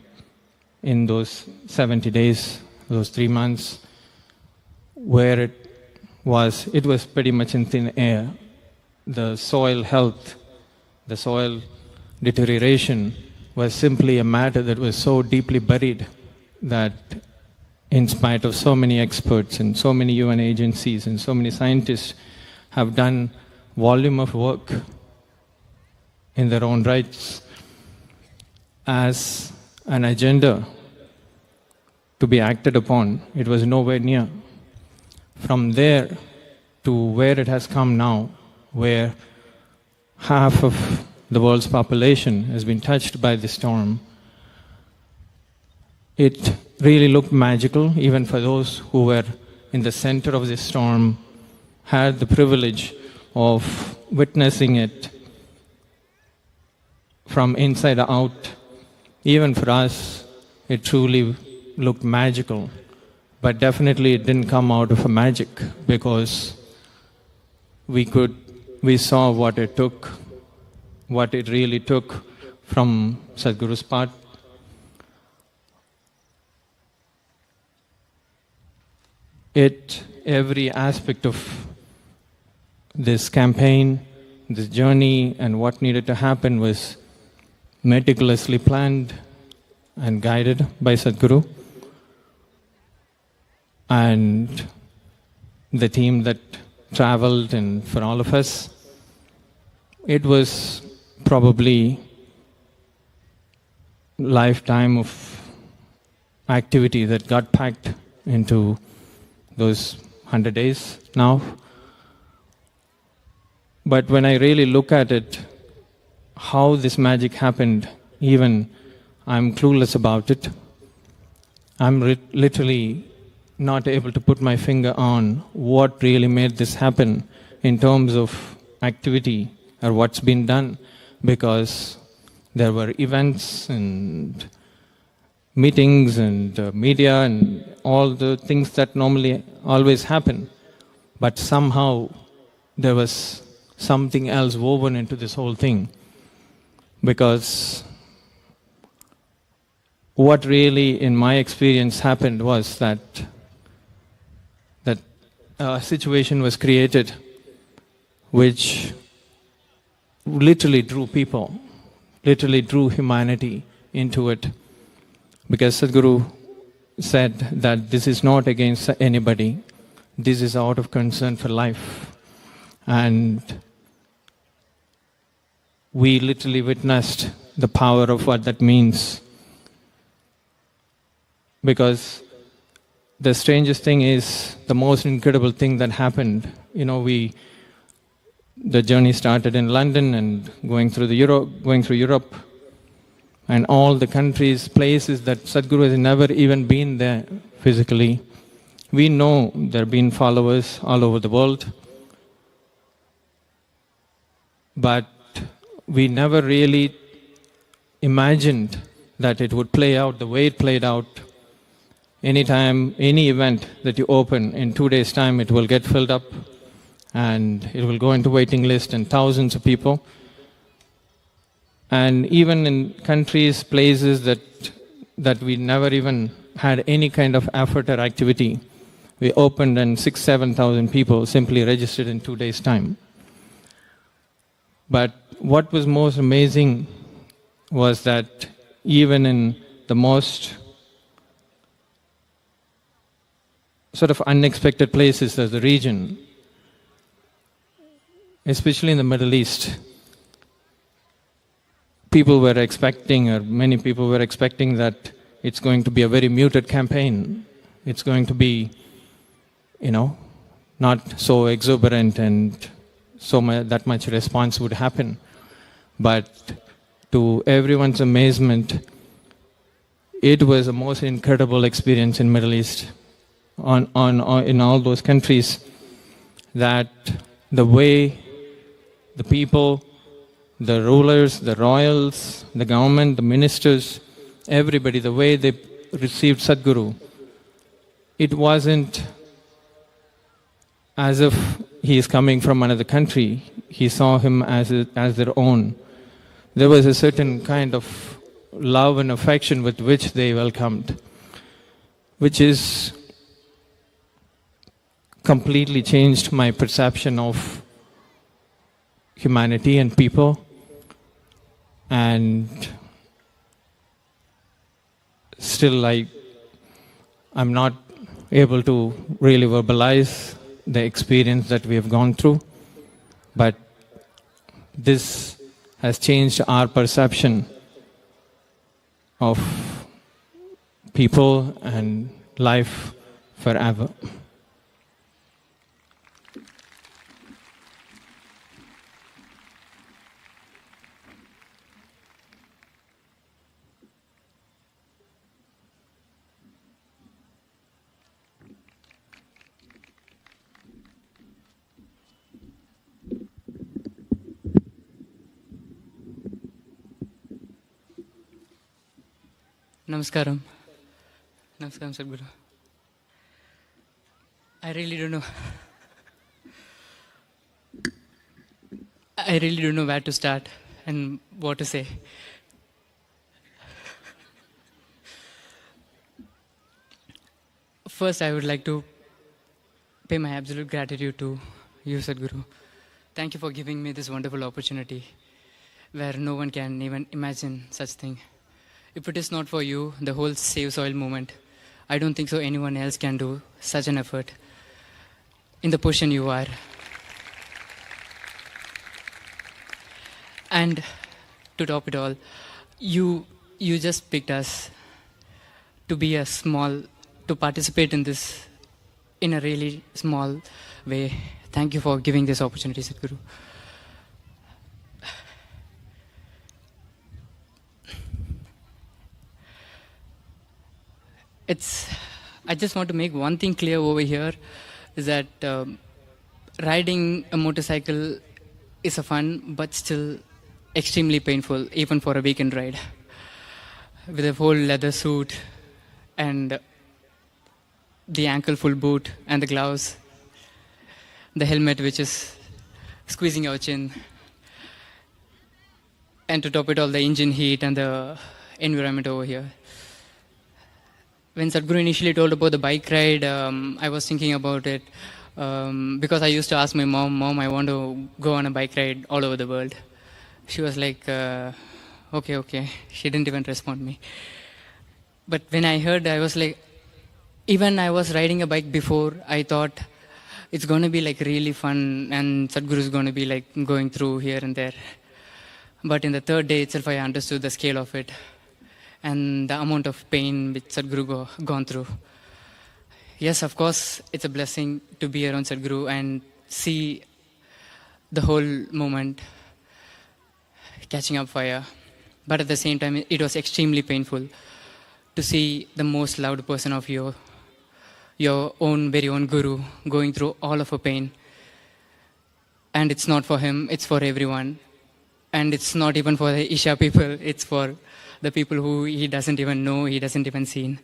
in those 70 days, those 3 months, where it was pretty much in thin air. The soil health, the soil deterioration was simply a matter that was so deeply buried that in spite of so many experts and so many UN agencies and so many scientists have done volume of work in their own rights as an agenda to be acted upon, it was nowhere near. From there to where it has come now, where half of the world's population has been touched by the storm, it really looked magical, even for those who were in the center of this storm, had the privilege of witnessing it from inside out. Even for us, it truly looked magical. But definitely it didn't come out of a magic, because we saw what it took, what it really took from Sadhguru's part. Every aspect of this campaign, this journey, and what needed to happen was meticulously planned and guided by Sadhguru. And the team that traveled, and for all of us, it was probably lifetime of activity that got packed into those 100 days now. But when I really look at it, how this magic happened, even I'm clueless about it. I'm literally not able to put my finger on what really made this happen in terms of activity or what's been done, because there were events and meetings and media and all the things that normally always happen. But somehow there was something else woven into this whole thing, because what really in my experience happened was that a situation was created which literally drew people, literally drew humanity into it. Because Sadhguru said that this is not against anybody, this is out of concern for life. And we literally witnessed the power of what that means. Because the strangest thing is, the most incredible thing that happened, the journey started in London and going through Europe, and all the countries, places that Sadhguru has never even been there physically. We know there have been followers all over the world, but we never really imagined that it would play out the way it played out. Anytime, any event that you open, in 2 days' time it will get filled up and it will go into waiting list and thousands of people. And even in countries, places that we never even had any kind of effort or activity, we opened and 6,000-7,000 people simply registered in 2 days' time. But what was most amazing was that even in the most sort of unexpected places of the region, especially in the Middle East, people were expecting, or many people were expecting, that it's going to be a very muted campaign. It's going to be, not so exuberant and that much response would happen. But to everyone's amazement, it was the most incredible experience in Middle East, in all those countries, that the way the people, the rulers, the royals, the government, the ministers, everybody, the way they received Sadhguru, it wasn't as if he is coming from another country. He saw him as their own. There was a certain kind of love and affection with which they welcomed, which is completely changed my perception of humanity and people. And still I'm not able to really verbalize the experience that we have gone through, but this has changed our perception of people and life forever. Namaskaram. Namaskaram, Sadhguru. I really don't know where to start and what to say. First, I would like to pay my absolute gratitude to you, Sadhguru. Thank you for giving me this wonderful opportunity where no one can even imagine such thing. If it is not for you, the whole Save Soil movement, I don't think so anyone else can do such an effort in the position you are. And to top it all, you just picked us to participate in this in a really small way. Thank you for giving this opportunity, Sadhguru. I just want to make one thing clear over here, is that riding a motorcycle is a fun, but still extremely painful, even for a weekend ride. With a whole leather suit and the ankle full boot and the gloves, the helmet which is squeezing your chin, and to top it all, the engine heat and the environment over here. When Sadhguru initially told about the bike ride, I was thinking about it because I used to ask my mom, I want to go on a bike ride all over the world. She was like, okay. She didn't even respond to me. But when I heard, I was like, even I was riding a bike before, I thought it's going to be like really fun and Sadhguru is going to be like going through here and there. But in the third day itself, I understood the scale of it and the amount of pain which Sadhguru gone through. Yes, of course, it's a blessing to be around Sadhguru and see the whole moment catching up fire. But at the same time, it was extremely painful to see the most loved person of your own, very own Guru going through all of a pain. And it's not for him, it's for everyone. And it's not even for the Isha people, it's for the people who he doesn't even know, he doesn't even see.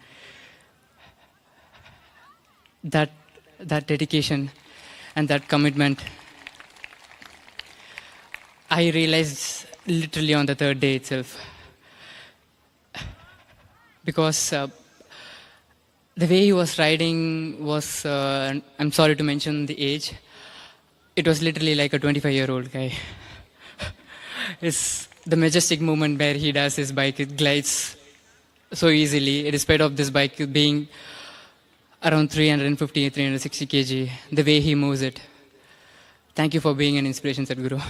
That dedication and that commitment, I realized literally on the third day itself. Because the way he was riding was, I'm sorry to mention the age, it was literally like a 25-year-old guy. It's the majestic movement where he does his bike, it glides so easily, despite of this bike being around 350, 360 kg, the way he moves it. Thank you for being an inspiration, Sadhguru.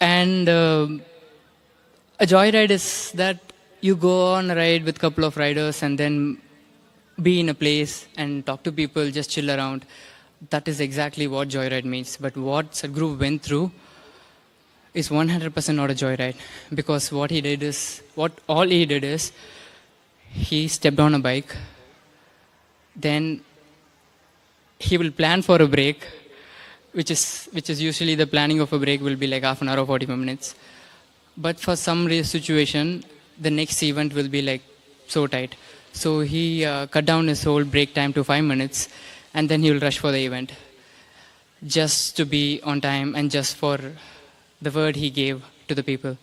And a joyride is that you go on a ride with a couple of riders and then be in a place and talk to people, just chill around. That is exactly what joyride means. But what Sadhguru went through is 100% not a joyride. Because all he did is, he stepped on a bike, then he will plan for a break, which is usually the planning of a break will be like half an hour or 45 minutes. But for some situation, the next event will be like so tight. So he cut down his whole break time to 5 minutes, and then he will rush for the event, just to be on time and just for the word he gave to the people.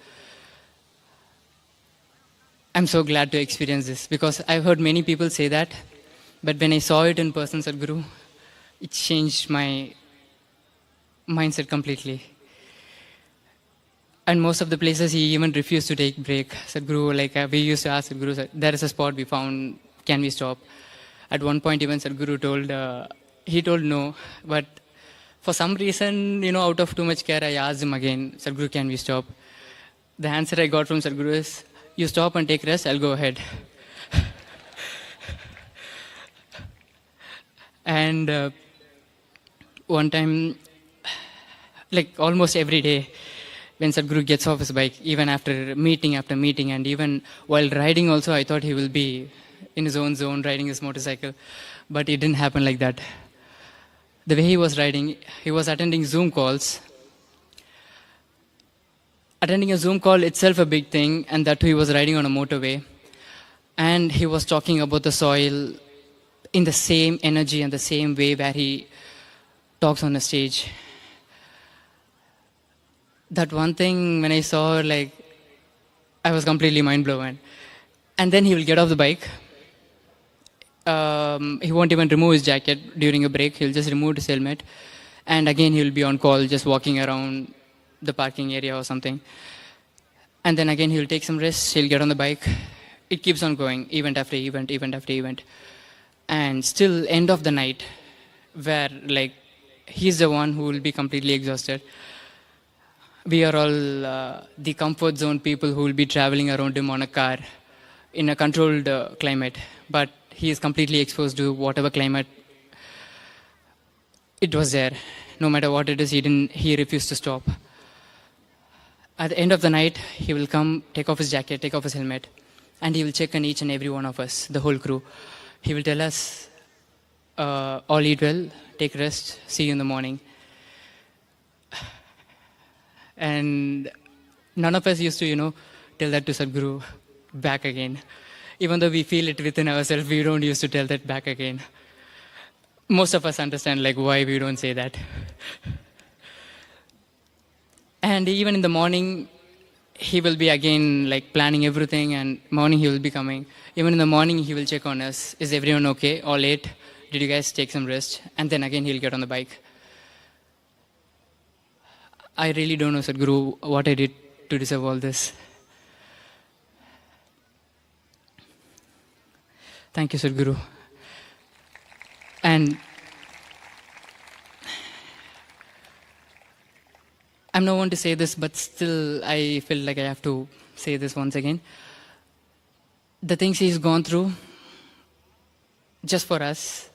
I'm so glad to experience this, because I've heard many people say that, but when I saw it in person, Sadhguru, it changed my mindset completely. And most of the places he even refused to take break. Sadhguru, we used to ask Sadhguru, there is a spot we found, can we stop? At one point even Sadhguru told no, but for some reason, out of too much care, I asked him again, Sadhguru, can we stop? The answer I got from Sadhguru is, you stop and take rest, I'll go ahead. And one time, almost every day, when Sadhguru gets off his bike, even after meeting, and even while riding also, I thought he will be in his own zone, riding his motorcycle. But it didn't happen like that. The way he was riding, he was attending Zoom calls. Attending a Zoom call itself a big thing, and that too he was riding on a motorway. And he was talking about the soil in the same energy and the same way where he talks on a stage. That one thing, when I saw, I was completely mind blown. And then he will get off the bike. He won't even remove his jacket during a break. He'll just remove his helmet. And again, he'll be on call, just walking around the parking area or something. And then again, he'll take some rest. He'll get on the bike. It keeps on going, event after event, event after event. And still, end of the night, where, he's the one who will be completely exhausted. We are all the comfort zone people who will be traveling around him on a car in a controlled climate. But he is completely exposed to whatever climate it was there. No matter what it is, he refused to stop. At the end of the night, he will come, take off his jacket, take off his helmet, and he will check on each and every one of us, the whole crew. He will tell us, all eat well, take rest, see you in the morning. And none of us used to, tell that to Sadhguru back again. Even though we feel it within ourselves, we don't used to tell that back again. Most of us understand why we don't say that. And even in the morning, he will be again planning everything, and morning he will be coming. Even in the morning, he will check on us. Is everyone okay? All ate? Did you guys take some rest? And then again, he'll get on the bike. I really don't know, Sadhguru, what I did to deserve all this. Thank you, Sadhguru. And I'm not one to say this, but still I feel like I have to say this once again. The things he's gone through just for us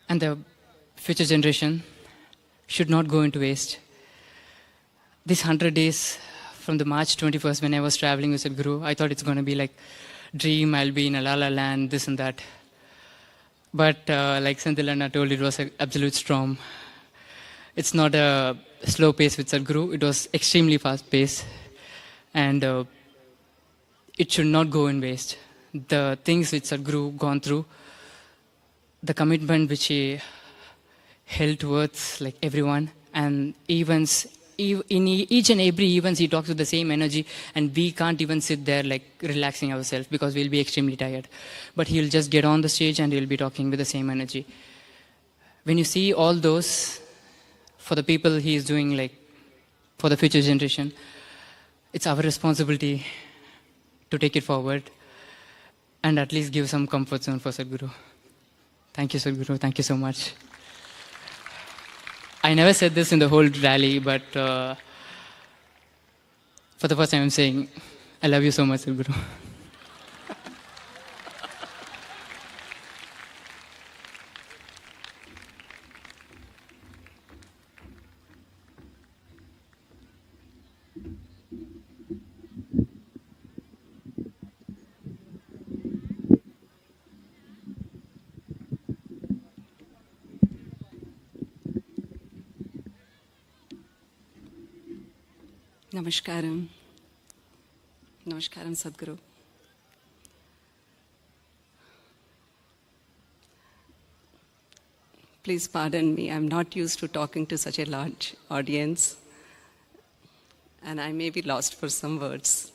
and the future generation should not go into waste. These 100 days from the March 21st when I was traveling with Sadhguru, I thought it's going to be like dream, I'll be in a la-la land, this and that. But like Senthilana told, it was an absolute storm. It's not a slow pace with Sadhguru, it was extremely fast pace. And it should not go in waste. The things which Sadhguru gone through, the commitment which he held towards everyone, and events, in each and every event he talks with the same energy, and we can't even sit there relaxing ourselves because we'll be extremely tired. But he'll just get on the stage and he'll be talking with the same energy. When you see all those, for the people he is doing for the future generation, it's our responsibility to take it forward and at least give some comfort zone for Sadhguru. Thank you, Sadhguru. Thank you so much. I never said this in the whole rally, but for the first time I'm saying, I love you so much, Sadhguru. Namaskaram. Namaskaram, Sadhguru. Please pardon me, I'm not used to talking to such a large audience, and I may be lost for some words.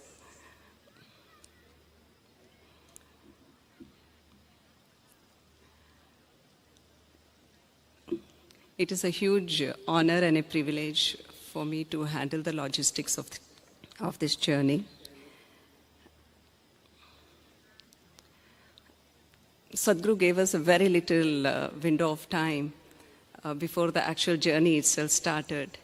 It is a huge honor and a privilege for me to handle the logistics of this journey. Sadhguru gave us a very little window of time before the actual journey itself started.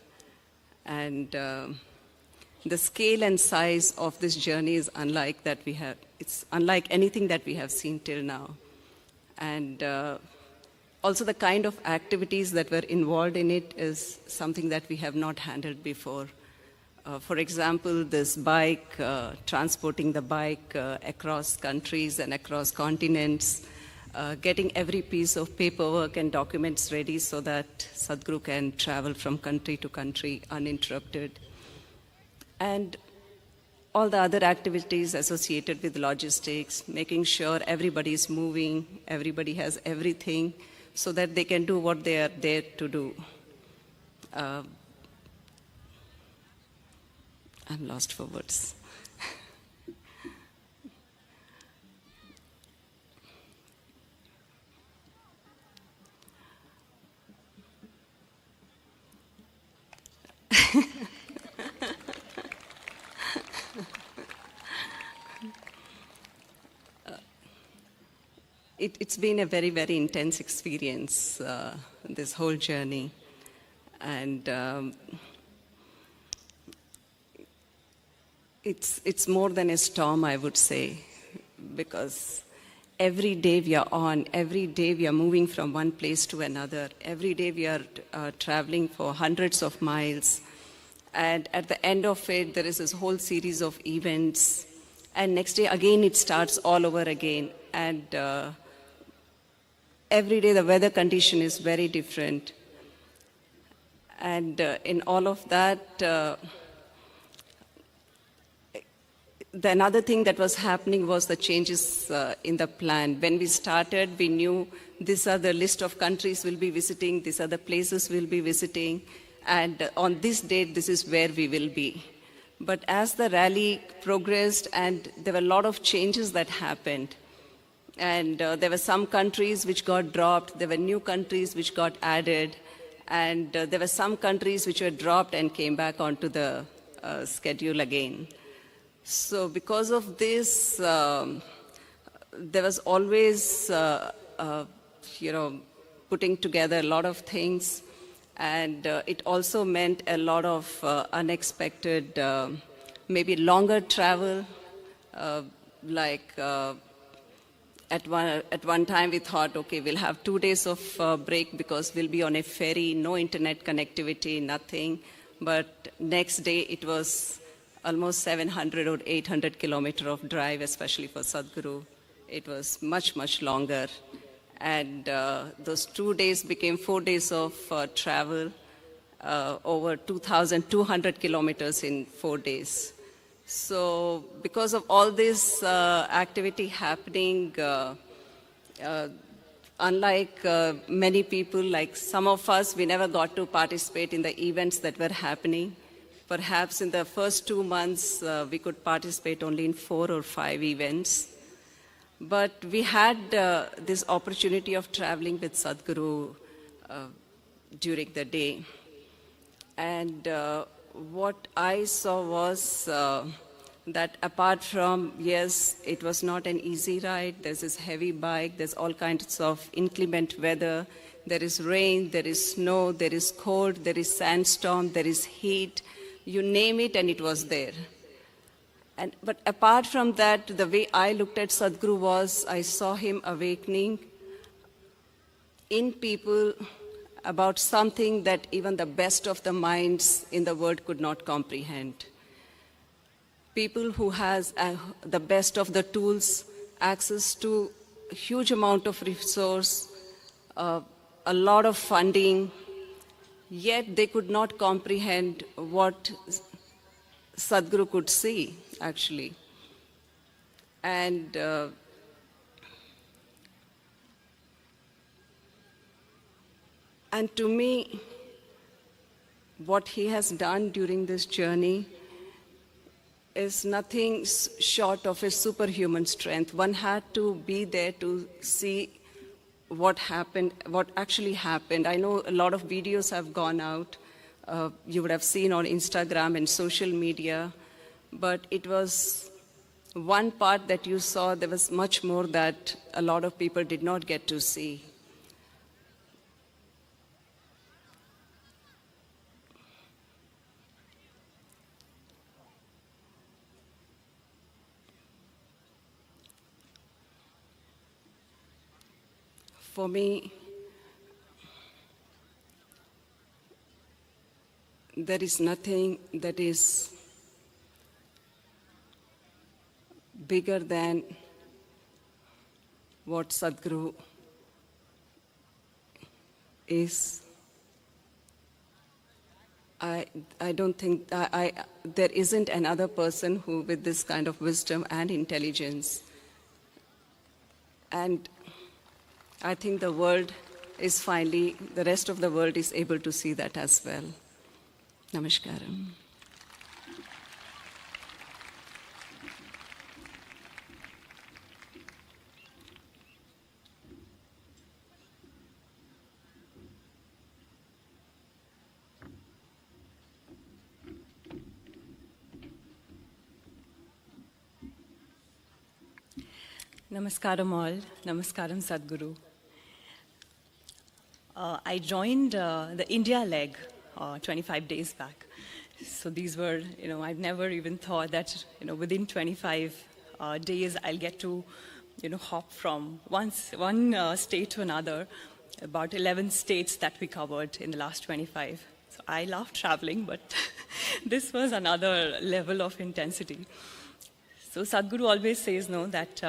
And the scale and size of this journey is unlike that we have. It's unlike anything that we have seen till now. And also the kind of activities that were involved in it is something that we have not handled before. For example, this bike, transporting the bike across countries and across continents, getting every piece of paperwork and documents ready so that Sadhguru can travel from country to country uninterrupted. And all the other activities associated with logistics, making sure everybody is moving, everybody has everything, so that they can do what they are there to do. I'm lost for words. It's been a very, very intense experience, this whole journey. And it's more than a storm, I would say, because every day we are on, every day we are moving from one place to another, every day we are traveling for hundreds of miles. And at the end of it, there is this whole series of events and next day again it starts all over again. And every day the weather condition is very different. And in all of that, the another thing that was happening was the changes in the plan. When we started, we knew these are the list of countries we'll be visiting, these are the places we'll be visiting, and on this date, this is where we will be. But as the rally progressed, and there were a lot of changes that happened, and there were some countries which got dropped, there were new countries which got added, and there were some countries which were dropped and came back onto the schedule again. So because of this, there was always, putting together a lot of things, and it also meant a lot of unexpected, maybe longer travel. At one time we thought, okay, we'll have 2 days of break because we'll be on a ferry, no internet connectivity, nothing. But next day it was almost 700 or 800 kilometers of drive, especially for Sadhguru. It was much, much longer. And those 2 days became 4 days of travel, over 2,200 kilometers in 4 days. So because of all this activity happening, unlike many people, like some of us, we never got to participate in the events that were happening. Perhaps in the first 2 months, we could participate only in 4 or 5 events. But we had this opportunity of traveling with Sadhguru during the day. And what I saw was that apart from, yes, it was not an easy ride, there's this heavy bike, there's all kinds of inclement weather, there is rain, there is snow, there is cold, there is sandstorm, there is heat, you name it and it was there. But apart from that, the way I looked at Sadhguru was, I saw him awakening in people about something that even the best of the minds in the world could not comprehend. People who has the best of the tools, access to a huge amount of resource, a lot of funding, yet they could not comprehend what Sadhguru could see, actually. And to me, what he has done during this journey is nothing short of a superhuman strength. One had to be there to see what happened, what actually happened. I know a lot of videos have gone out. You would have seen on Instagram and social media, but it was one part that you saw. There was much more that a lot of people did not get to see. For me, there is nothing that is bigger than what Sadhguru is. I don't think, there isn't another person who with this kind of wisdom and intelligence. And I think the world is finally, the rest of the world is able to see that as well. Namaskaram. Namaskaram all. Namaskaram Sadhguru. I joined the India leg 25 days back. So these were, I've never even thought that, within 25 days I'll get to, hop from one state to another, about 11 states that we covered in the last 25. So I love traveling, but this was another level of intensity. So Sadhguru always says, no, that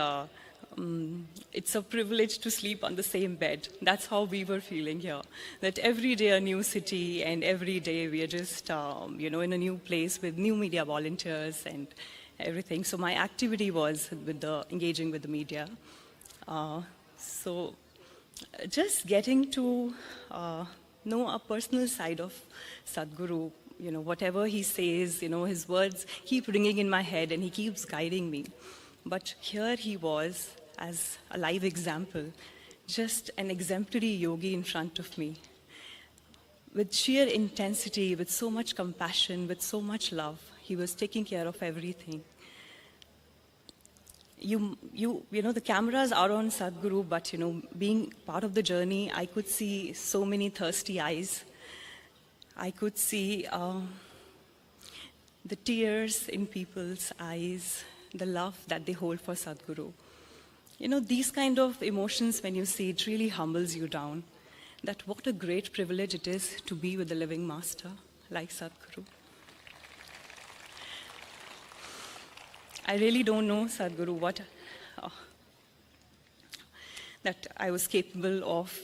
it's a privilege to sleep on the same bed. That's how we were feeling here. That every day a new city, and every day we are just, in a new place with new media volunteers and everything. So my activity was with engaging with the media. So just getting to know a personal side of Sadhguru, whatever he says, his words keep ringing in my head and he keeps guiding me. But here he was as a live example, just an exemplary yogi in front of me. With sheer intensity, with so much compassion, with so much love, he was taking care of everything. The cameras are on Sadhguru, but being part of the journey, I could see so many thirsty eyes. I could see the tears in people's eyes, the love that they hold for Sadhguru. These kind of emotions, when you see it, really humbles you down. That what a great privilege it is to be with a living master like Sadhguru. I really don't know, Sadhguru, that I was capable of,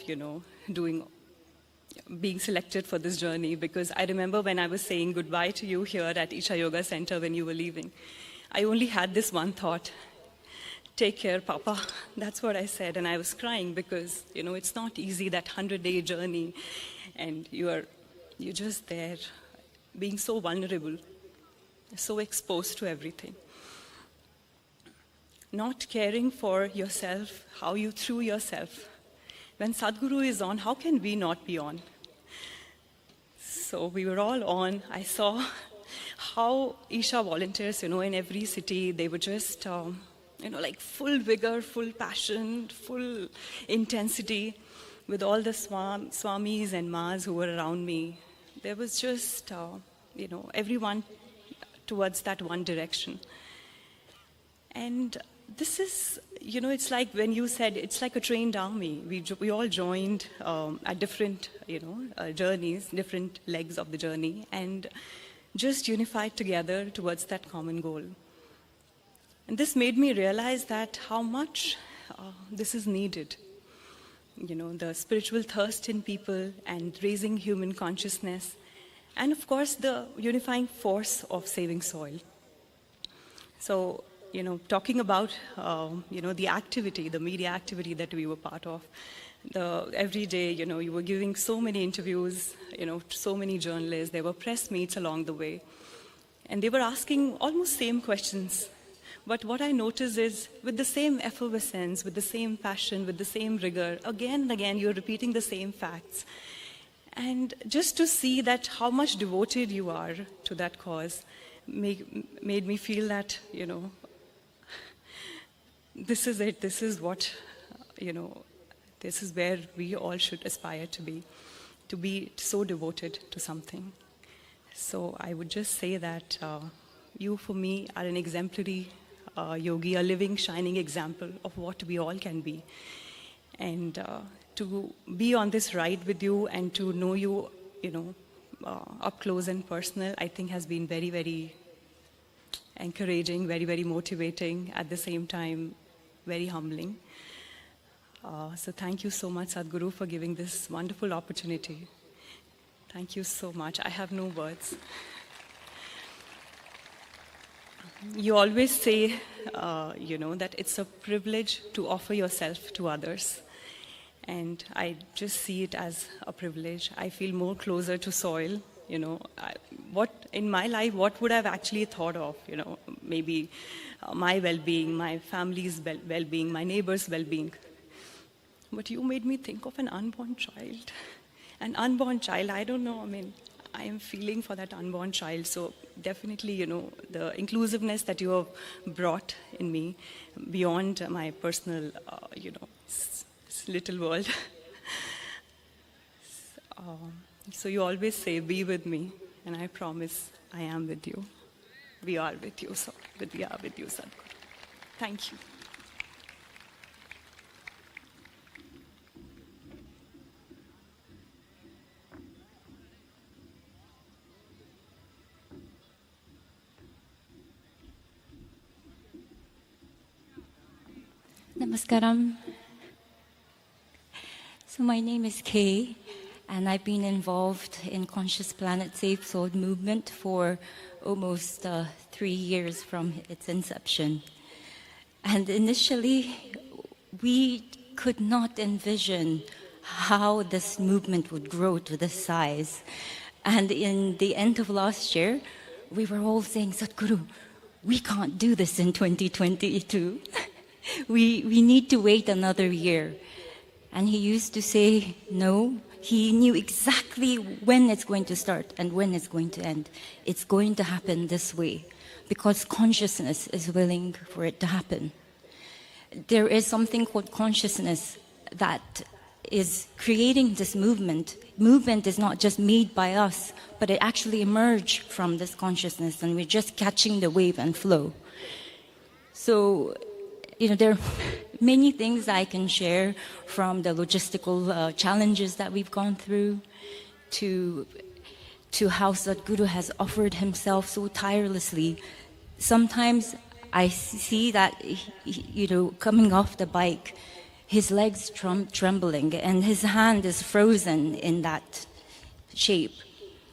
being selected for this journey, because I remember when I was saying goodbye to you here at Isha Yoga Center when you were leaving, I only had this one thought: take care, Papa. That's what I said, and I was crying because, it's not easy, that 100-day journey, and you're just there, being so vulnerable, so exposed to everything. Not caring for yourself, how you threw yourself. When Sadhguru is on, how can we not be on? So we were all on. I saw how Isha volunteers, in every city, they were just, like full vigor, full passion, full intensity, with all the swamis and mas who were around me. There was just, everyone towards that one direction. And this is, it's like when you said it's like a trained army. We all joined at different, journeys, different legs of the journey, and just unified together towards that common goal. And this made me realize that how much this is needed. The spiritual thirst in people and raising human consciousness, and of course the unifying force of saving soil. So, talking about, the activity, the media activity that we were part of, every day, you were giving so many interviews, to so many journalists. There were press meets along the way. And they were asking almost same questions. But what I noticed is, with the same effervescence, with the same passion, with the same rigor, again and again, you're repeating the same facts. And just to see that how much devoted you are to that cause made me feel that, this is it, this is what, this is where we all should aspire to be so devoted to something. So I would just say that you, for me, are an exemplary yogi, a living, shining example of what we all can be. And to be on this ride with you and to know you, up close and personal, I think has been very, very encouraging, very, very motivating, at the same time, very humbling. So thank you so much, Sadhguru, for giving this wonderful opportunity. Thank you so much. I have no words. You always say, that it's a privilege to offer yourself to others. And I just see it as a privilege. I feel more closer to soil. What in my life, what would I have actually thought of? Maybe my well-being, my family's well-being, my neighbor's well-being. But you made me think of an unborn child. An unborn child, I don't know, I am feeling for that unborn child. So definitely, the inclusiveness that you have brought in me beyond my personal, little world. So you always say, be with me, and I promise I am with you. We are with you, we are with you, Sadhguru. Thank you. Namaskaram. So my name is Kay, and I've been involved in Conscious Planet Save Soul movement for almost 3 years from its inception. And initially, we could not envision how this movement would grow to this size. And in the end of last year, we were all saying, Sadhguru, we can't do this in 2022. we need to wait another year. And he used to say, no, he knew exactly when it's going to start and when it's going to end. It's going to happen this way because consciousness is willing for it to happen. There is something called consciousness that is creating this movement. Movement is not just made by us, but it actually emerged from this consciousness, and we're just catching the wave and flow. So, there are many things I can share, from the logistical challenges that we've gone through to how Sadhguru has offered himself so tirelessly. Sometimes I see that, coming off the bike, his legs trembling and his hand is frozen in that shape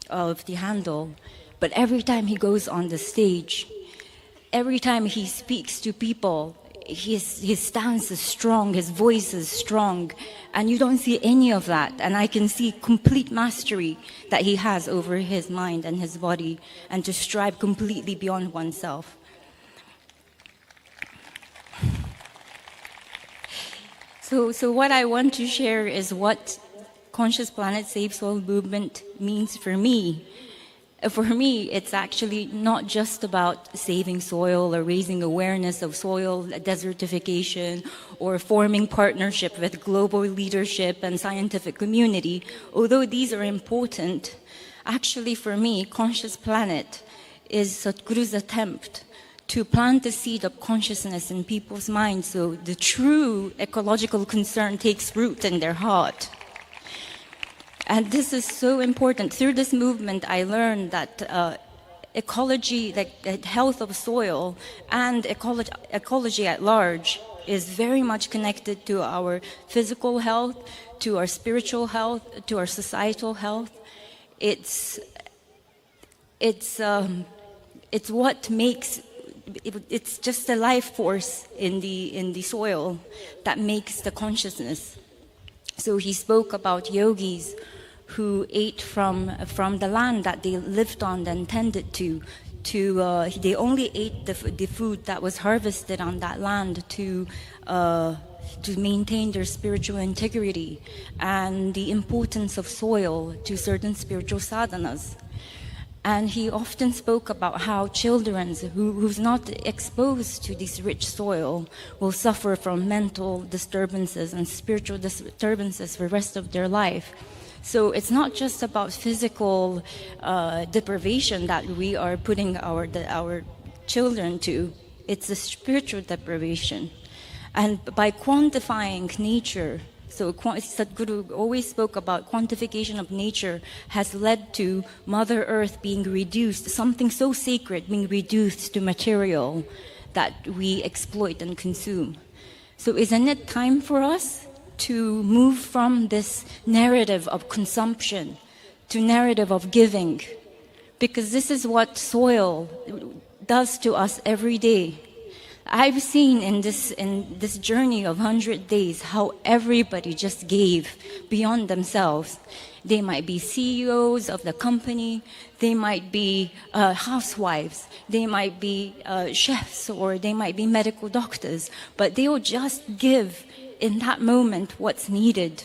of the handle. But every time he goes on the stage, every time he speaks to people, his stance is strong, his voice is strong, and you don't see any of that. And I can see complete mastery that he has over his mind and his body, and to strive completely beyond oneself. So what I want to share is what Conscious Planet Save Soul movement means for me. For me, it's actually not just about saving soil or raising awareness of soil desertification or forming partnership with global leadership and scientific community. Although these are important, actually for me, Conscious Planet is Sadhguru's attempt to plant the seed of consciousness in people's minds so the true ecological concern takes root in their heart. And this is so important. Through this movement, I learned that ecology, like health of soil and ecology at large, is very much connected to our physical health, to our spiritual health, to our societal health. It's what makes. It's just the life force in the soil that makes the consciousness. So he spoke about yogis who ate from the land that they lived on and tended to they only ate the food that was harvested on that land to maintain their spiritual integrity and the importance of soil to certain spiritual sadhanas. And he often spoke about how children who's not exposed to this rich soil will suffer from mental disturbances and spiritual disturbances for the rest of their life. So it's not just about physical deprivation that we are putting our children to. It's a spiritual deprivation. And by quantifying nature, so Sadhguru always spoke about quantification of nature has led to Mother Earth being reduced, something so sacred being reduced to material that we exploit and consume. So isn't it time for us to move from this narrative of consumption to narrative of giving? Because this is what soil does to us every day. I've seen in this journey of 100 days how everybody just gave beyond themselves. They might be CEOs of the company, they might be housewives, they might be chefs, or they might be medical doctors, but they will just give in that moment what's needed.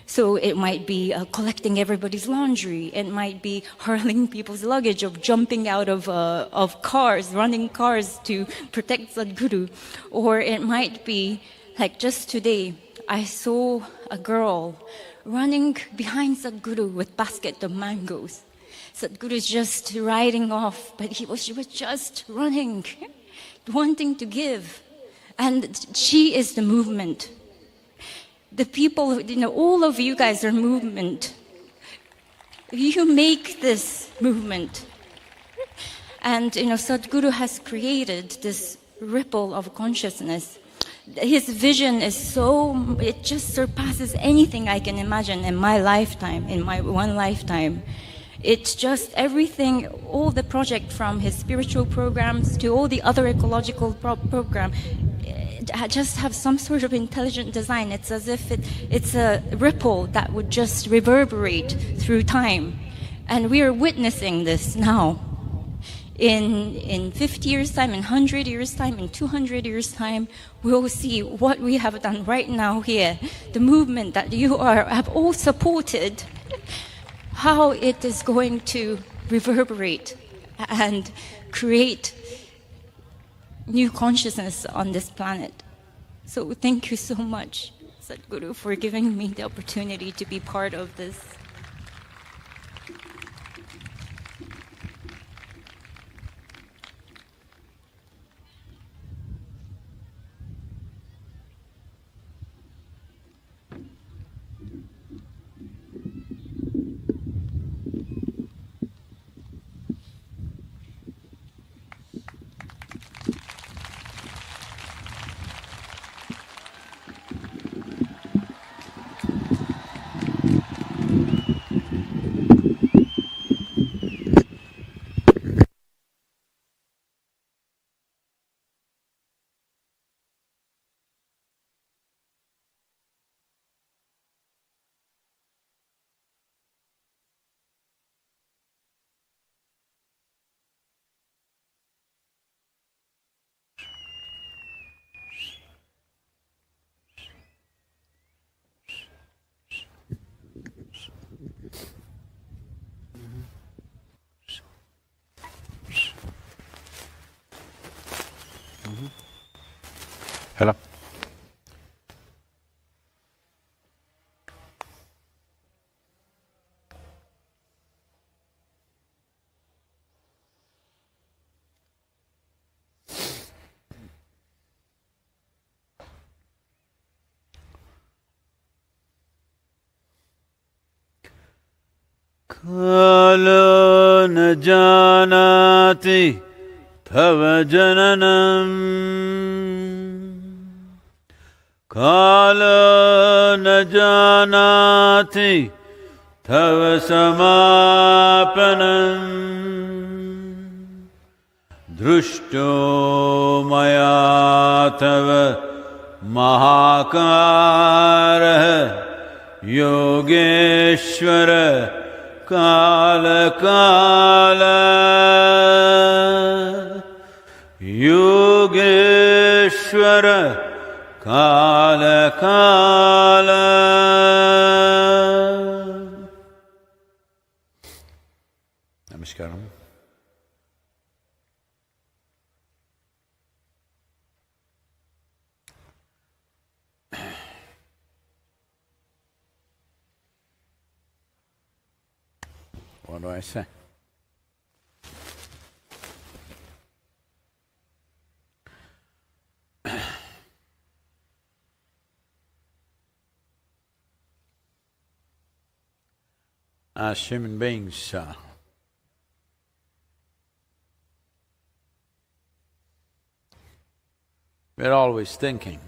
So it might be collecting everybody's laundry. It might be hurling people's luggage, or jumping out of cars, running cars to protect Sadhguru. Or it might be, like just today, I saw a girl running behind Sadhguru with a basket of mangoes. Sadhguru is just riding off, but she was just running, wanting to give. And she is the movement. The people, all of you guys are movement. You make this movement. And, Sadhguru has created this ripple of consciousness His vision is so, it just surpasses anything I can imagine in my lifetime, in my one lifetime. It's just everything, all the project from his spiritual programs to all the other ecological program, just have some sort of intelligent design. It's as if it's a ripple that would just reverberate through time. And we are witnessing this now. In 50 years' time, in 100 years' time, in 200 years' time, we'll see what we have done right now here. The movement that you have all supported, how it is going to reverberate and create new consciousness on this planet. So thank you so much, Sadhguru, for giving me the opportunity to be part of this. Hello. Kalo na janati tava jananam Kalo na janati tava samapanam Drushto maya tava mahakara Yogeshwara Kala Kala Yogeshwara Kala Kala. Namaskaram. What do I say? As human beings, we're always thinking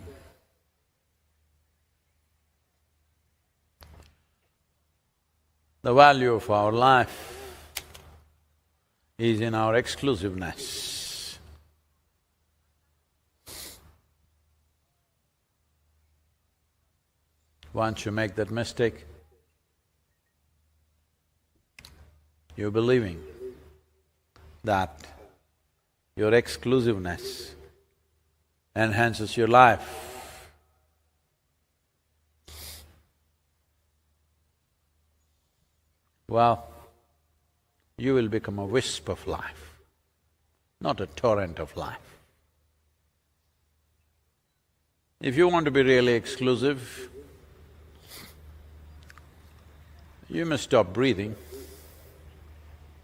the value of our life is in our exclusiveness. Once you make that mistake, you're believing that your exclusiveness enhances your life. Well, you will become a wisp of life, not a torrent of life. If you want to be really exclusive, you must stop breathing,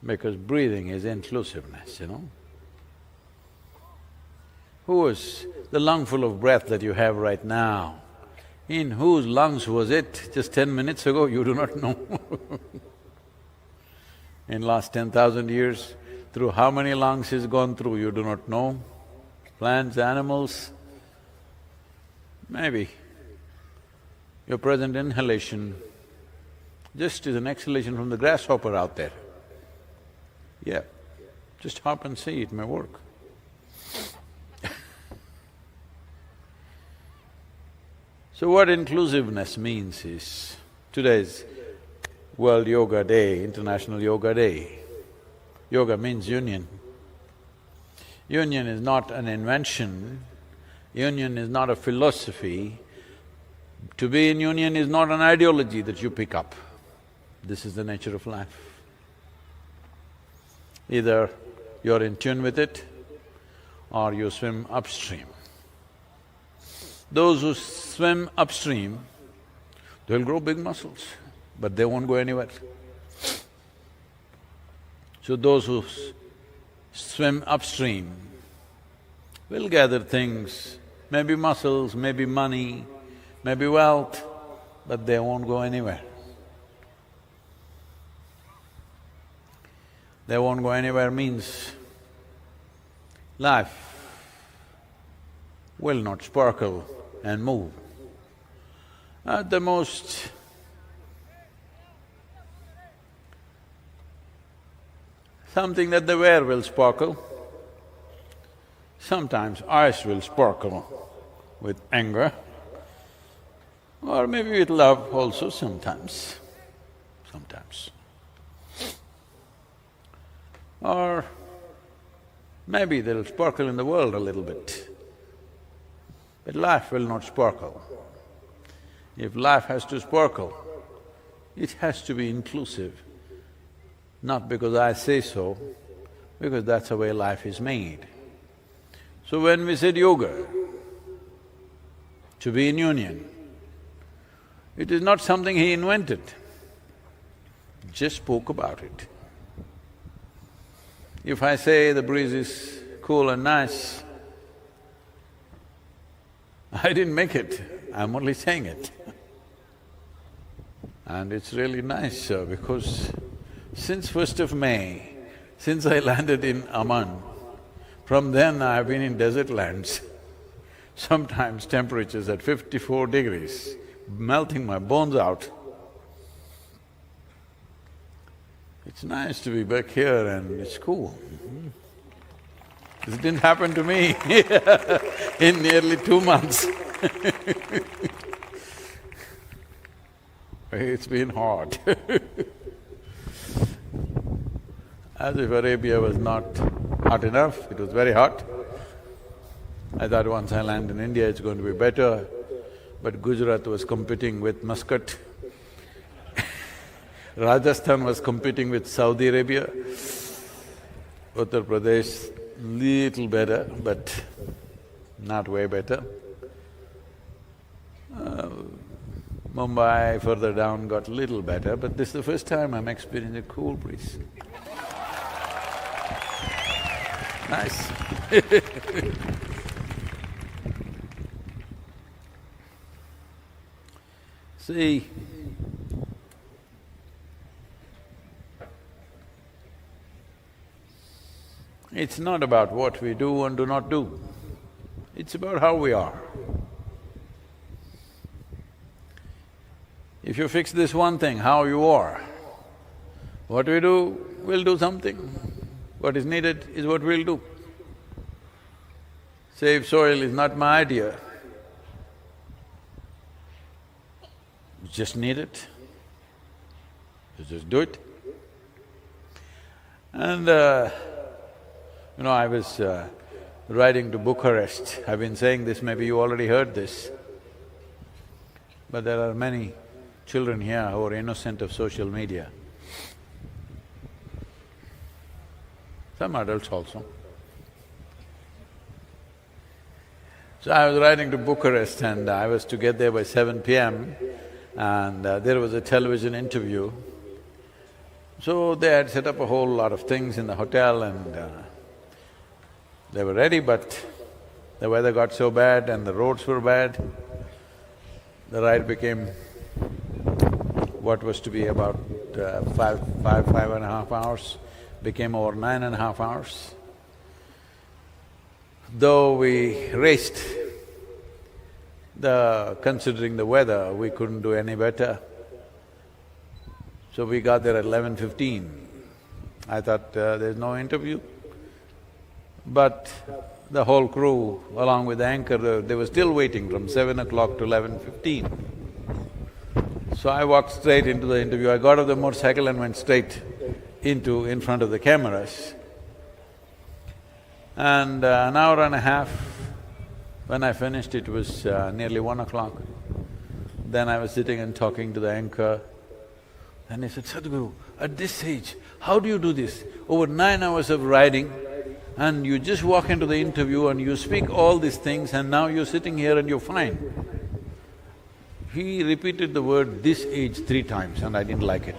because breathing is inclusiveness, you know. Who is the lungful of breath that you have right now? In whose lungs was it just 10 minutes ago? You do not know. In last 10,000 years, through how many lungs he's gone through, you do not know. Plants, animals. Maybe your present inhalation just is an exhalation from the grasshopper out there. Yeah, just hop and see, it may work. So what inclusiveness means is, today's World Yoga Day, International Yoga Day. Yoga means union. Union is not an invention, union is not a philosophy. To be in union is not an ideology that you pick up. This is the nature of life. Either you're in tune with it or you swim upstream. Those who swim upstream, they'll grow big muscles, but they won't go anywhere. So those who swim upstream will gather things, maybe muscles, maybe money, maybe wealth, but they won't go anywhere. They won't go anywhere means life will not sparkle and move. At the most, something that they wear will sparkle. Sometimes eyes will sparkle with anger, or maybe with love also sometimes. Or maybe they'll sparkle in the world a little bit. But life will not sparkle. If life has to sparkle, it has to be inclusive. Not because I say so, because that's the way life is made. So when we said yoga, to be in union, it is not something he invented, just spoke about it. If I say the breeze is cool and nice, I didn't make it, I'm only saying it. And it's really nice because since 1st of May, since I landed in Amman, from then I've been in desert lands. Sometimes temperatures at 54 degrees, melting my bones out. It's nice to be back here and it's cool. This didn't happen to me in nearly 2 months. It's been hot. As if Arabia was not hot enough, it was very hot. I thought once I land in India it's going to be better, but Gujarat was competing with Muscat. Rajasthan was competing with Saudi Arabia. Uttar Pradesh, little better, but not way better. Mumbai further down got little better, but this is the first time I'm experiencing a cool breeze. Nice. See, it's not about what we do and do not do, it's about how we are. If you fix this one thing, how you are, what we do, we'll do something. What is needed is what we'll do. Save soil is not my idea. You just need it. You just do it. And I was riding to Bucharest. I've been saying this, maybe you already heard this. But there are many children here who are innocent of social media. Some adults also. So I was riding to Bucharest and I was to get there by 7 p.m. and there was a television interview. So they had set up a whole lot of things in the hotel and they were ready, but the weather got so bad and the roads were bad, the ride became what was to be about five and a half hours, became over 9.5 hours. Though we raced, Considering the weather, we couldn't do any better. So we got there at 11:15. I thought there's no interview. But the whole crew, along with the anchor, they were still waiting from 7 o'clock to 11:15. So I walked straight into the interview. I got off the motorcycle and went straight in front of the cameras. And an hour and a half, when I finished, it was nearly 1 o'clock. Then I was sitting and talking to the anchor. And he said, "Sadhguru, at this age, how do you do this? Over 9 hours of riding, and you just walk into the interview and you speak all these things, and now you're sitting here and you're fine." He repeated the word "this age" 3 times and I didn't like it.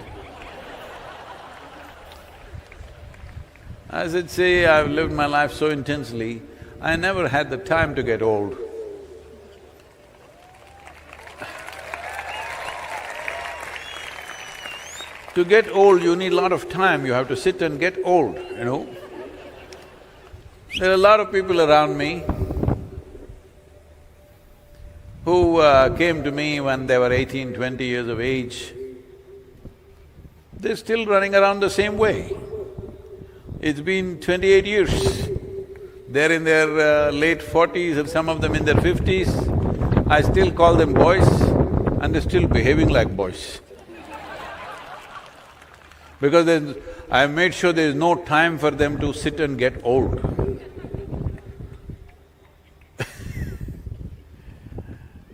I said, "See, I've lived my life so intensely, I never had the time to get old." To get old, you need a lot of time, you have to sit and get old, you know. There are a lot of people around me who came to me when they were 18, 20 years of age. They're still running around the same way. It's been 28 years. They're in their late 40s and some of them in their 50s. I still call them boys and they're still behaving like boys. Because I've made sure there's no time for them to sit and get old.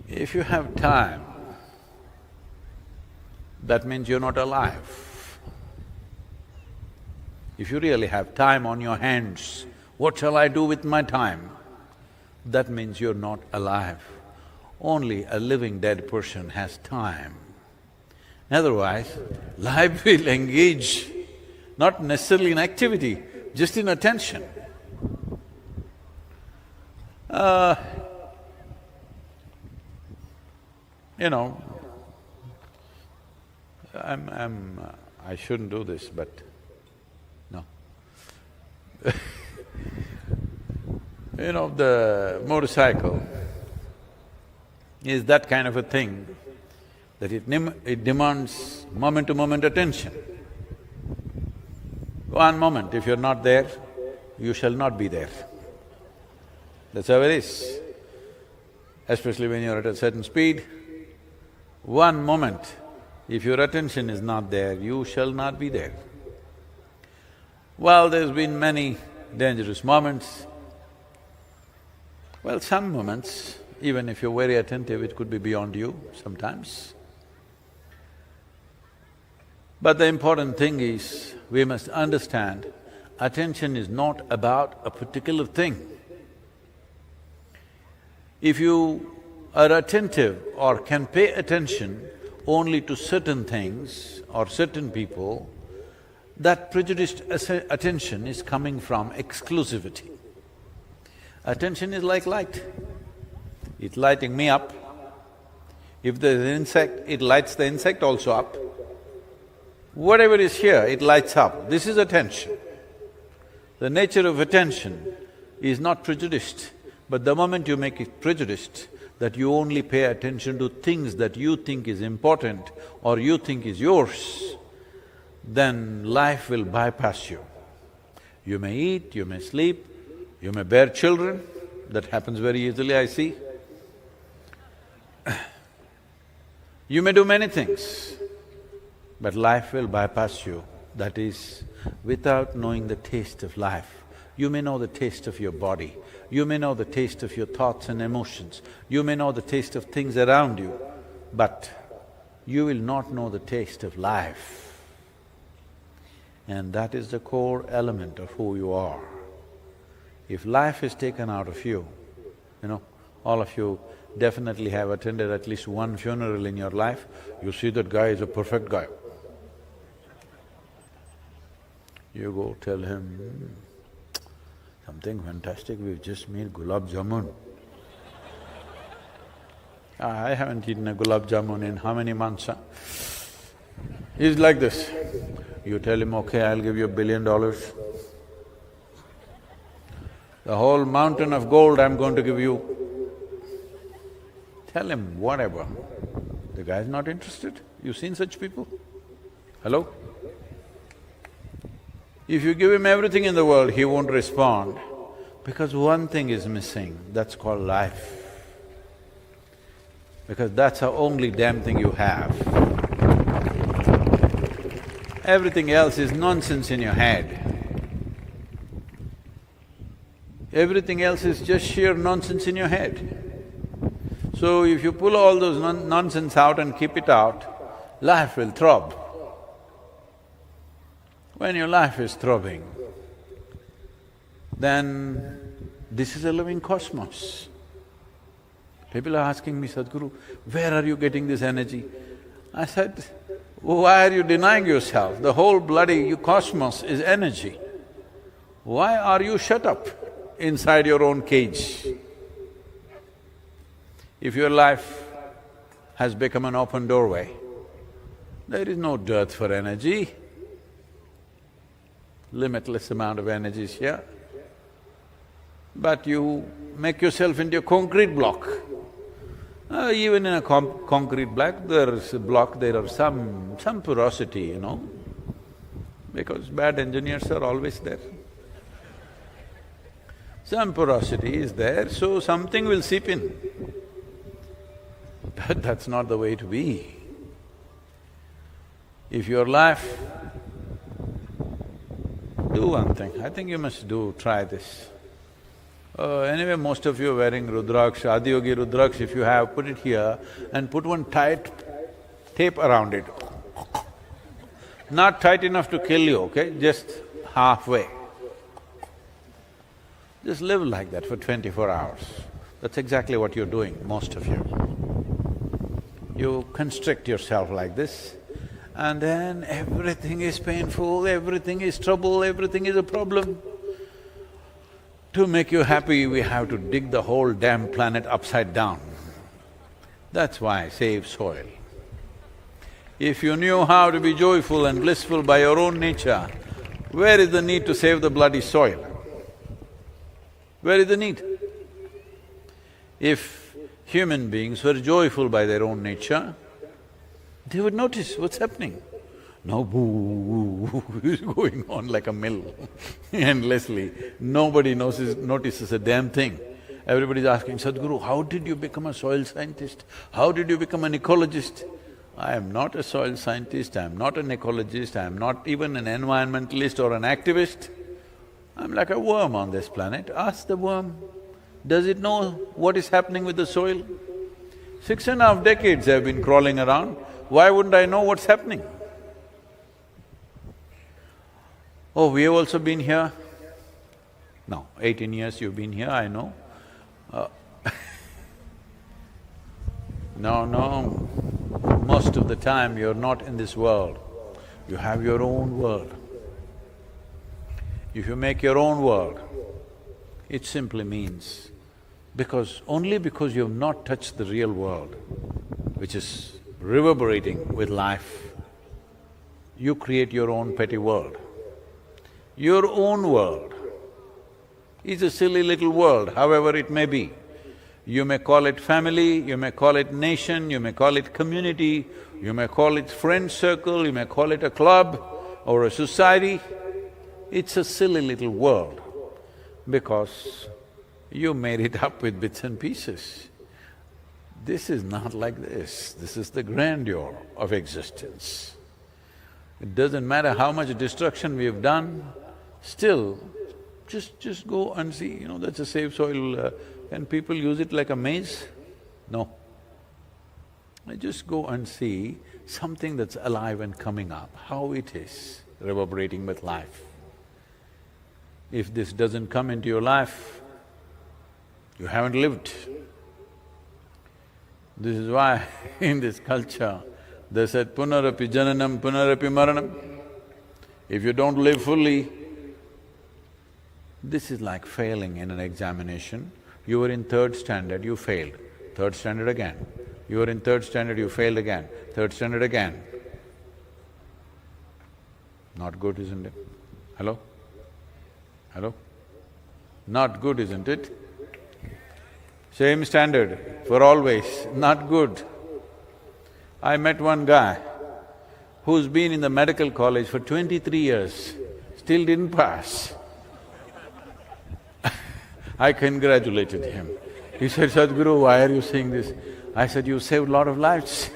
If you have time, that means you're not alive. If you really have time on your hands, what shall I do with my time? That means you're not alive. Only a living dead person has time. Otherwise, life will engage, not necessarily in activity, just in attention. You know, I shouldn't do this, but no. You know, the motorcycle is that kind of a thing that it demands moment-to-moment attention. One moment, if you're not there, you shall not be there. That's how it is. Especially when you're at a certain speed, one moment, if your attention is not there, you shall not be there. Well, there's been many dangerous moments. Well, some moments, even if you're very attentive, it could be beyond you sometimes. But the important thing is, we must understand, attention is not about a particular thing. If you are attentive or can pay attention only to certain things or certain people, that prejudiced attention is coming from exclusivity. Attention is like light. It's lighting me up. If there's an insect, it lights the insect also up. Whatever is here, it lights up. This is attention. The nature of attention is not prejudiced, but the moment you make it prejudiced, that you only pay attention to things that you think is important or you think is yours, then life will bypass you. You may eat, you may sleep, you may bear children, that happens very easily, I see. You may do many things, but life will bypass you. That is, without knowing the taste of life. You may know the taste of your body, you may know the taste of your thoughts and emotions, you may know the taste of things around you, but you will not know the taste of life. And that is the core element of who you are. If life is taken out of you, you know, all of you definitely have attended at least one funeral in your life, you see that guy is a perfect guy. You go tell him, something fantastic, we've just made gulab jamun. I haven't eaten a gulab jamun in how many months, huh? He's like this. You tell him, okay, I'll give you $1 billion. The whole mountain of gold I'm going to give you. tell him whatever. The guy's not interested. You've seen such people? Hello? If you give him everything in the world, he won't respond because one thing is missing, that's called life. Because that's the only damn thing you have. Everything else is nonsense in your head. Everything else is just sheer nonsense in your head. So if you pull all those nonsense out and keep it out, life will throb. When your life is throbbing, then this is a living cosmos. People are asking me, Sadhguru, where are you getting this energy? I said, why are you denying yourself? The whole bloody cosmos is energy. Why are you shut up inside your own cage? If your life has become an open doorway, there is no dearth for energy. Limitless amount of energy is here. But you make yourself into a concrete block. Even in a concrete block, there are some porosity, you know, because bad engineers are always there. Some porosity is there, so something will seep in. But that's not the way to be. If your life… Do one thing, I think you must try this. Anyway, most of you are wearing Rudraksh, Adiyogi Rudraksh, if you have, put it here and put one tight tape around it. Not tight enough to kill you, okay? Just halfway. Just live like that for 24 hours. That's exactly what you're doing, most of you. You constrict yourself like this, and then everything is painful, everything is trouble, everything is a problem. To make you happy, we have to dig the whole damn planet upside down. That's why save soil. If you knew how to be joyful and blissful by your own nature, where is the need to save the bloody soil? Where is the need? If human beings were joyful by their own nature, they would notice what's happening. Now boo is going on like a mill endlessly. Nobody notices a damn thing. Everybody's asking, Sadhguru, how did you become a soil scientist? How did you become an ecologist? I am not a soil scientist, I am not an ecologist, I am not even an environmentalist or an activist. I'm like a worm on this planet. Ask the worm, does it know what is happening with the soil? 6.5 decades I've been crawling around, why wouldn't I know what's happening? Oh, we have also been here? No, 18 years you've been here, I know. No, most of the time you're not in this world, you have your own world. If you make your own world, it simply means only because you have not touched the real world, which is reverberating with life, you create your own petty world. Your own world is a silly little world, however it may be. You may call it family, you may call it nation, you may call it community, you may call it friend circle, you may call it a club or a society. It's a silly little world because you made it up with bits and pieces. This is not like this is the grandeur of existence. It doesn't matter how much destruction we have done, still, just go and see, you know, that's a safe soil. Can people use it like a maze? No. Just go and see something that's alive and coming up, how it is reverberating with life. If this doesn't come into your life, you haven't lived. This is why in this culture, they said, punarapi jananam, punarapi maranam. If you don't live fully, this is like failing in an examination. You were in 3rd standard, you failed. 3rd standard again. You were in 3rd standard, you failed again. 3rd standard again. Not good, isn't it? Hello? Hello? Not good, isn't it? Same standard, for always, not good. I met one guy who's been in the medical college for 23 years, still didn't pass. I congratulated him. He said, Sadhguru, why are you saying this? I said, you saved a lot of lives.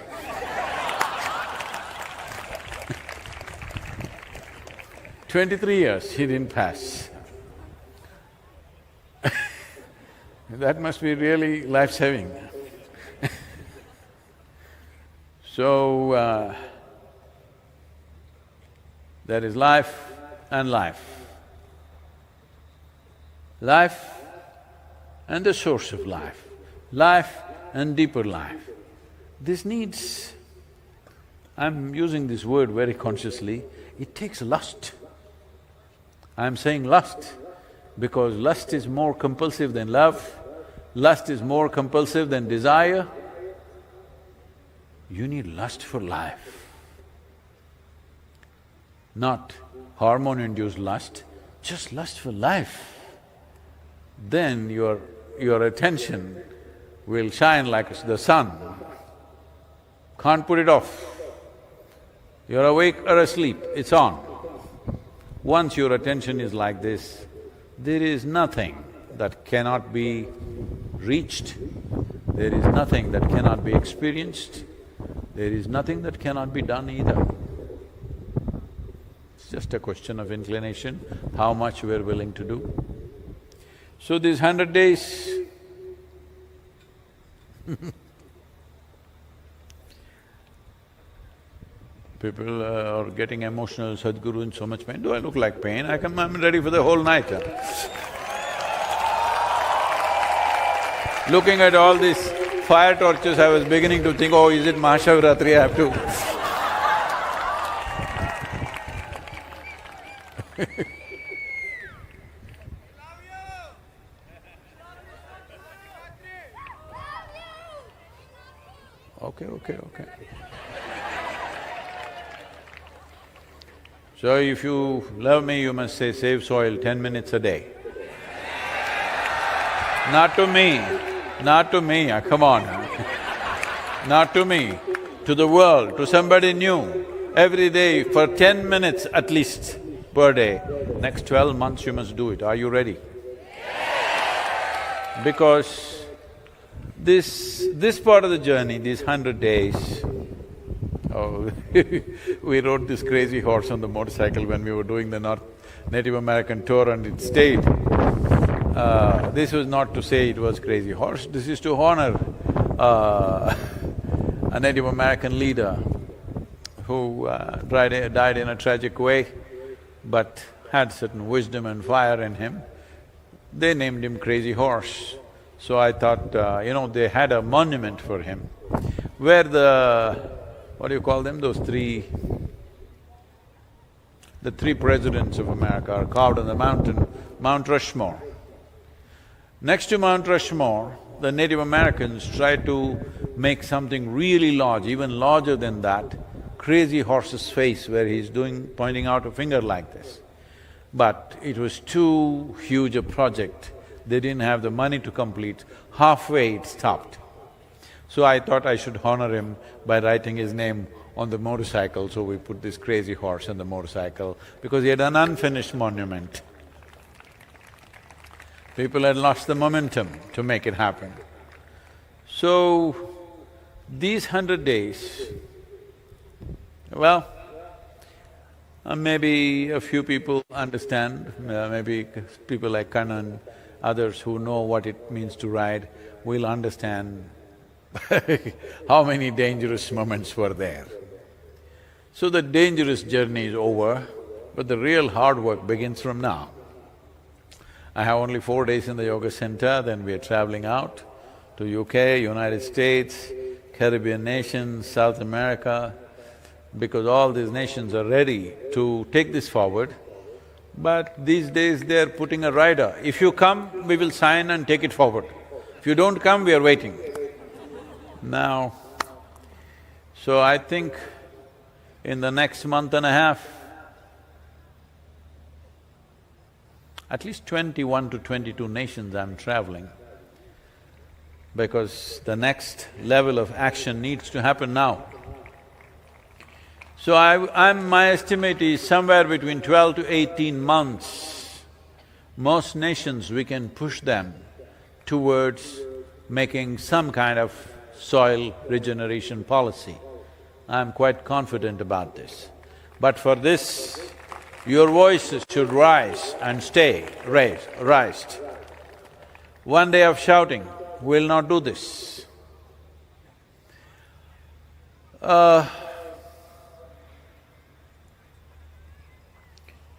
"23 years, he didn't pass." That must be really life-saving. So, there is life and life. Life and the source of life. Life and deeper life. This needs… I'm using this word very consciously, it takes lust. I'm saying lust because lust is more compulsive than love, lust is more compulsive than desire. You need lust for life, not hormone-induced lust, just lust for life. Then your attention will shine like the sun, can't put it off. You're awake or asleep, it's on. Once your attention is like this, there is nothing that cannot be reached, there is nothing that cannot be experienced, there is nothing that cannot be done either. It's just a question of inclination, how much we're willing to do. So these 100 days, people are getting emotional, Sadhguru in so much pain. Do I look like pain? I'm ready for the whole night. Looking at all these fire torches, I was beginning to think, oh, is it Mahashivratri, I have to… Okay. So if you love me, you must say, save soil 10 minutes a day. Not to me, come on. Not to me, to the world, to somebody new. Every day for 10 minutes at least per day. Next 12 months you must do it. Are you ready? Because this part of the journey, these 100 days, we rode this crazy horse on the motorcycle when we were doing the Native American tour and it stayed. This was not to say it was crazy horse, this is to honor a Native American leader who died in a tragic way, but had certain wisdom and fire in him. They named him Crazy Horse. So I thought, they had a monument for him, where what do you call them, the three presidents of America are carved on the mountain, Mount Rushmore. Next to Mount Rushmore, the Native Americans tried to make something really large, even larger than that, Crazy Horse's face where he's pointing out a finger like this. But it was too huge a project, they didn't have the money to complete, halfway it stopped. So I thought I should honor him by writing his name on the motorcycle, so we put this Crazy Horse on the motorcycle, because he had an unfinished monument. People had lost the momentum to make it happen. So, these 100 days, well, maybe a few people understand, maybe people like Kannan, others who know what it means to ride will understand how many dangerous moments were there. So the dangerous journey is over, but the real hard work begins from now. I have only 4 days in the yoga center, then we are traveling out to UK, United States, Caribbean nations, South America, because all these nations are ready to take this forward. But these days they're putting a rider. If you come, we will sign and take it forward. If you don't come, we are waiting. Now, so I think in the next month and a half, at least 21 to 22 nations I'm traveling. because the next level of action needs to happen now. So my estimate is somewhere between 12 to 18 months, most nations we can push them towards making some kind of soil regeneration policy. I'm quite confident about this. But for this, your voices should rise and stay raised. One day of shouting will not do this.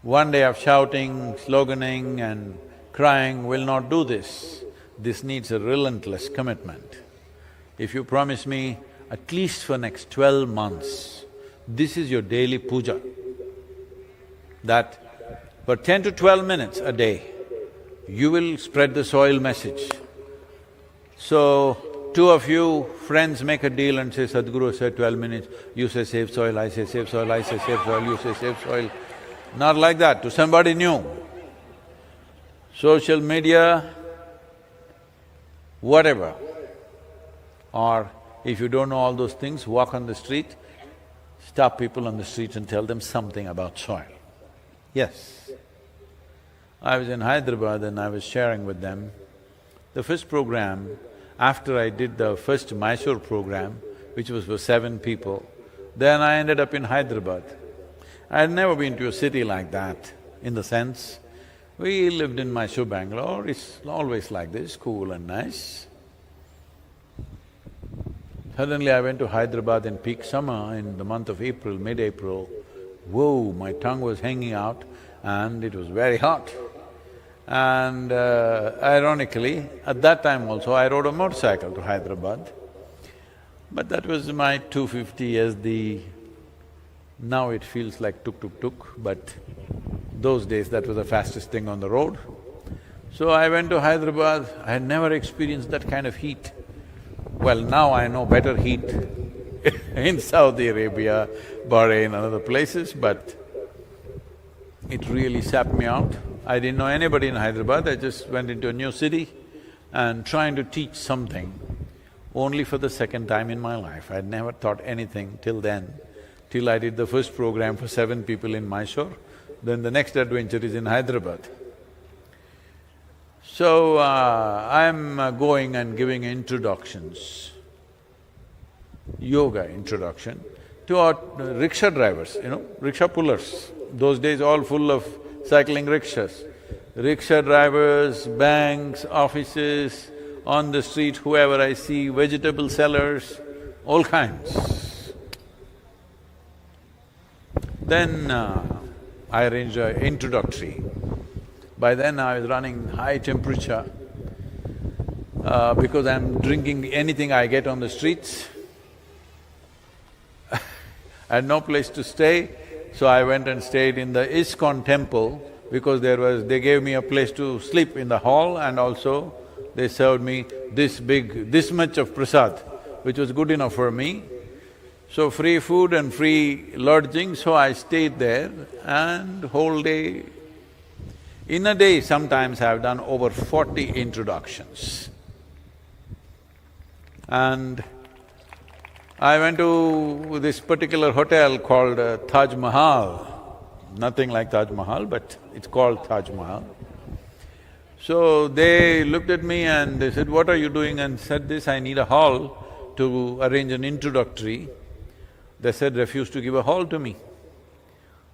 One day of shouting, sloganing and crying will not do this. This needs a relentless commitment. If you promise me, at least for next 12 months, this is your daily puja, that for 10 to 12 minutes a day, you will spread the soil message. So, two of you friends make a deal and say, Sadhguru said 12 minutes, you say save soil, I say save soil, I say save soil, you say save soil. Not like that, to somebody new. Social media, whatever. Or if you don't know all those things, walk on the street, stop people on the street and tell them something about soil. Yes. I was in Hyderabad and I was sharing with them. The first program, after I did the first Mysore program, which was for 7 people, then I ended up in Hyderabad. I had never been to a city like that, in the sense, we lived in Mysore, Bangalore, it's always like this, cool and nice. Suddenly I went to Hyderabad in peak summer in the month of April, mid-April. Whoa, my tongue was hanging out and it was very hot. And ironically, at that time also I rode a motorcycle to Hyderabad. But that was my 250 as the… Now it feels like tuk-tuk-tuk, but those days that was the fastest thing on the road. So I went to Hyderabad, I had never experienced that kind of heat. Well, now I know better heat in Saudi Arabia, Bahrain and other places, but it really sapped me out. I didn't know anybody in Hyderabad, I just went into a new city and trying to teach something only for the second time in my life. I'd never taught anything till then, till I did the first program for 7 people in Mysore, then the next adventure is in Hyderabad. So, I'm going and giving introductions, yoga introduction, to our rickshaw drivers, rickshaw pullers. Those days all full of cycling rickshaws. Rickshaw drivers, banks, offices, on the street, whoever I see, vegetable sellers, all kinds. Then I arranged an introductory. By then I was running high temperature because I'm drinking anything I get on the streets. I had no place to stay, so I went and stayed in the ISKCON temple because they gave me a place to sleep in the hall and also they served me this much of prasad, which was good enough for me. So free food and free lodging, so I stayed there and whole day. In a day, sometimes I've done over 40 introductions. And I went to this particular hotel called Taj Mahal. Nothing like Taj Mahal, but it's called Taj Mahal. So they looked at me and they said, what are you doing? And said this, I need a hall to arrange an introductory. They said, refuse to give a hall to me.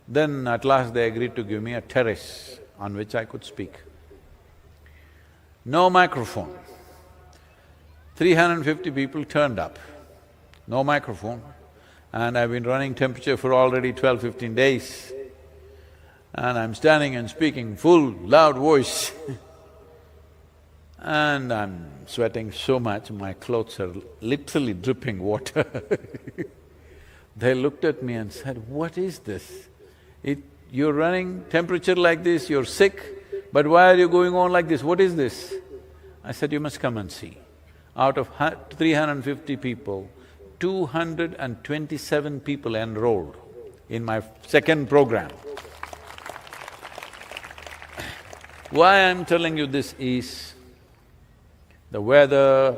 Then at last they agreed to give me a terrace on which I could speak. No microphone. 350 people turned up, no microphone. And I've been running temperature for already 12-15 days. And I'm standing and speaking full, loud voice and I'm sweating so much, my clothes are literally dripping water. They looked at me and said, what is this? You're running temperature like this, you're sick, but why are you going on like this? What is this? I said, you must come and see. Out of 350 people, 227 people enrolled in my second program. Why I'm telling you this is, the weather,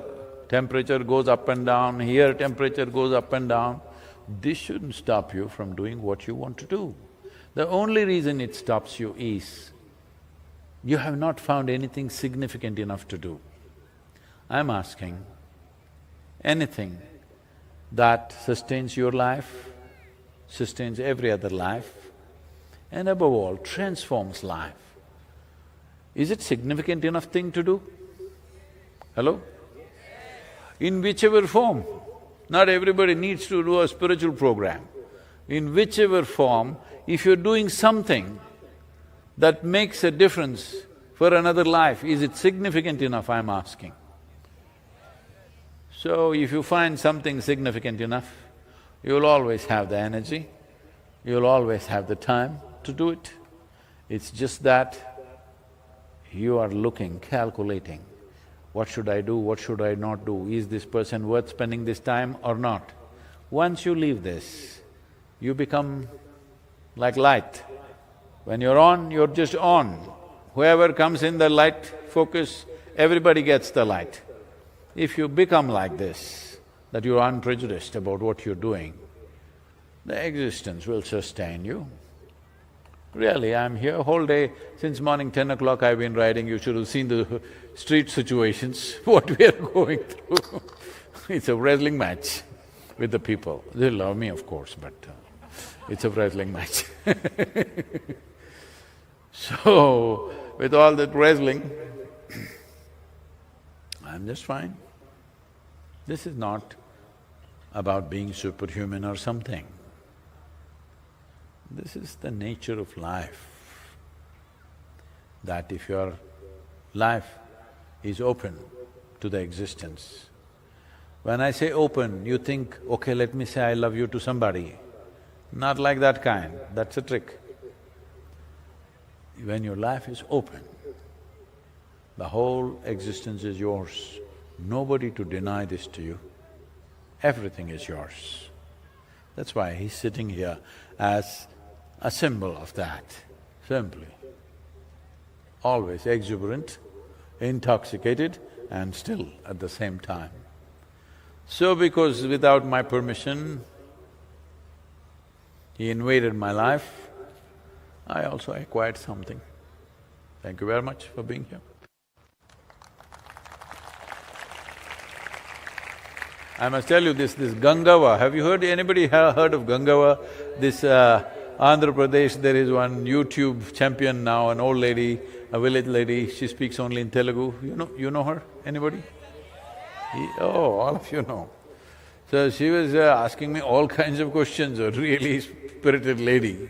temperature goes up and down, here temperature goes up and down. This shouldn't stop you from doing what you want to do. The only reason it stops you is you have not found anything significant enough to do. I'm asking, anything that sustains your life, sustains every other life, and above all, transforms life. Is it significant enough thing to do? Hello? In whichever form, not everybody needs to do a spiritual program. In whichever form, if you're doing something that makes a difference for another life, is it significant enough, I'm asking. So if you find something significant enough, you'll always have the energy, you'll always have the time to do it. It's just that you are looking, calculating, what should I do, what should I not do, is this person worth spending this time or not? Once you leave this, you become like light. When you're on, you're just on. Whoever comes in the light focus, everybody gets the light. If you become like this, that you're unprejudiced about what you're doing, the existence will sustain you. Really, I'm here whole day, since morning 10 o'clock I've been riding, you should have seen the street situations, what we are going through. It's a wrestling match with the people. They love me, of course, but it's a wrestling match. So, with all that wrestling, I'm just fine. This is not about being superhuman or something. This is the nature of life, that if your life is open to the existence. When I say open, you think, okay, let me say I love you to somebody. Not like that kind, that's a trick. When your life is open, the whole existence is yours. Nobody to deny this to you. Everything is yours. That's why he's sitting here as a symbol of that, simply. Always exuberant, intoxicated, and still at the same time. So because without my permission, he invaded my life, I also acquired something. Thank you very much for being here. I must tell you this Gangava, have you heard, anybody heard of Gangava? This Andhra Pradesh, there is one YouTube champion now, an old lady, a village lady, she speaks only in Telugu. You know her? Anybody? Oh, all of you know. So she was asking me all kinds of questions, a really spirited lady.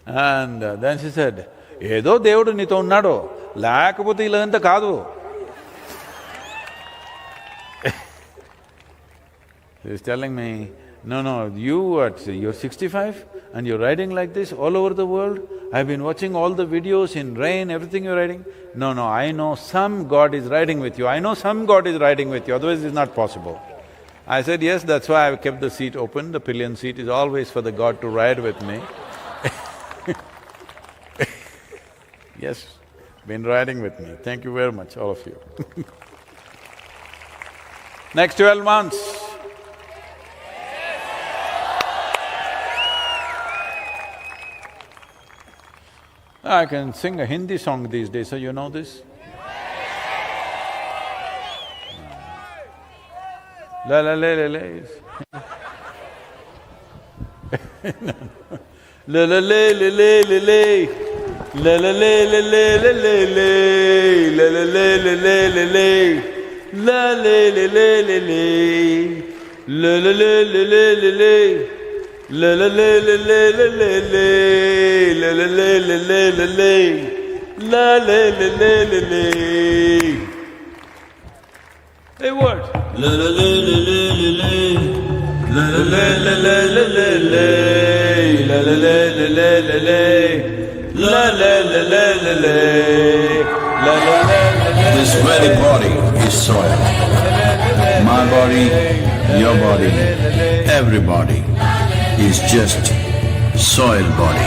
And then she said, Edo Devudu nito unnado, lekapothe ilanta kaadu. She's telling me, no, you're 65 and you're riding like this all over the world? I've been watching all the videos in rain, everything you're riding. No, I know some God is riding with you, I know some God is riding with you, otherwise it's not possible. I said, yes, that's why I've kept the seat open, the pillion seat is always for the God to ride with me. Yes, been riding with me, thank you very much, all of you. Next 12 months, I can sing a Hindi song these days, so you know this? La la la la la. La la la la la la la. La la la la la la la la. La la la la la la la. La la la la la la. La la la la la la la. La la la la la la la la. La la la la la la la. La la la la la la. Hey, what? La la la la la la la. La la la la la la la. La la la la la la la. La la la la la la. La la la la la. This very body is soil. My body, your body, everybody is just soil body.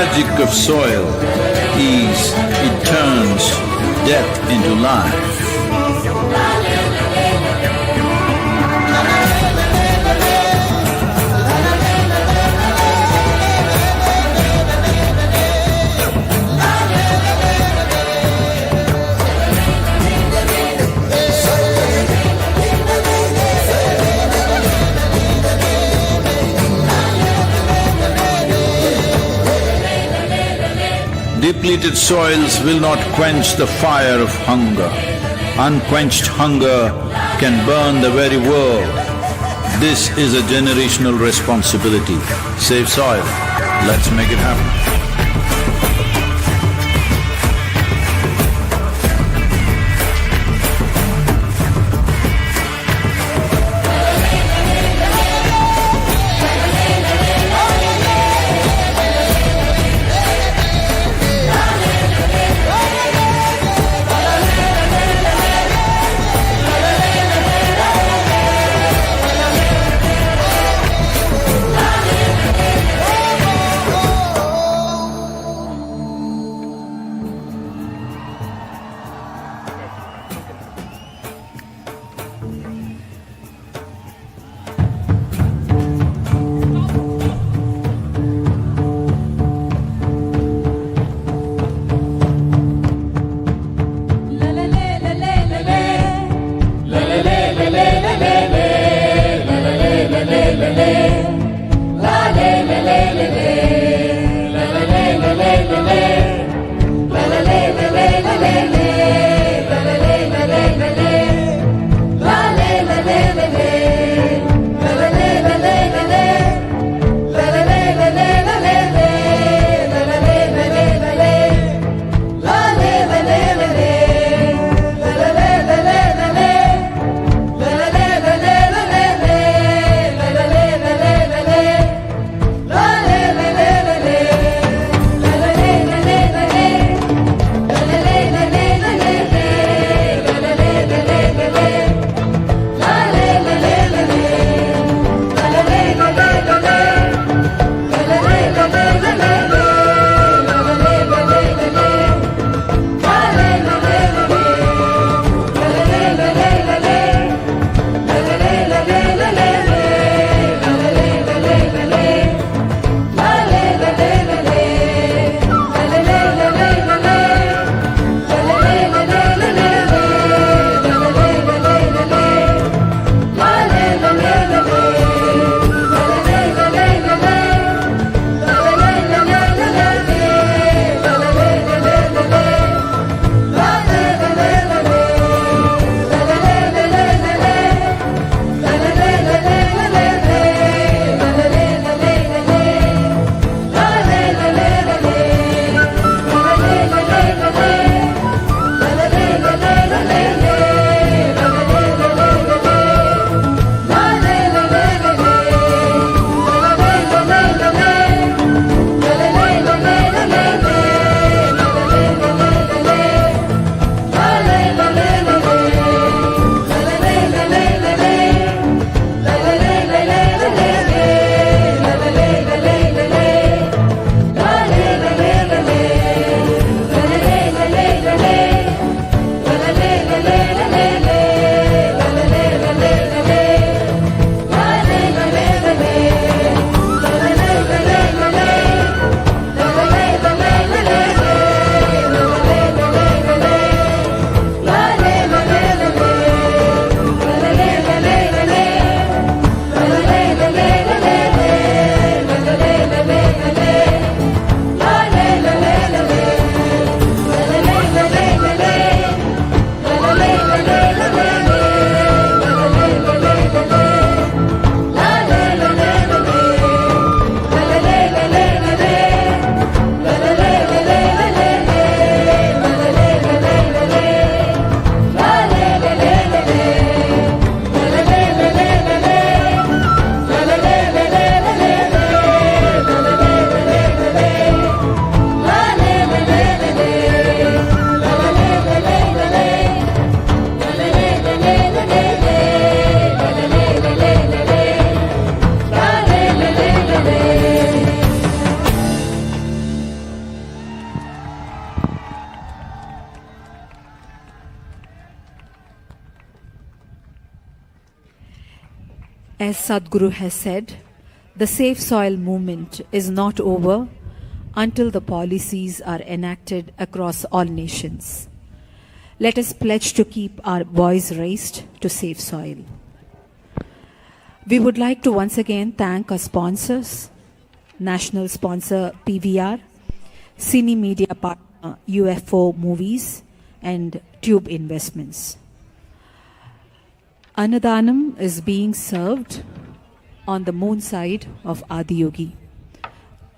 magic of soil is it turns death into life. Depleted soils will not quench the fire of hunger. Unquenched hunger can burn the very world. This is a generational responsibility. Save soil. Let's make it happen. As Sadhguru has said, the safe soil movement is not over until the policies are enacted across all nations. Let us pledge to keep our voice raised to save soil. We would like to once again thank our sponsors, national sponsor PVR, Cine Media partner UFO Movies and Tube Investments. Annadanam is being served on the moon side of Adiyogi.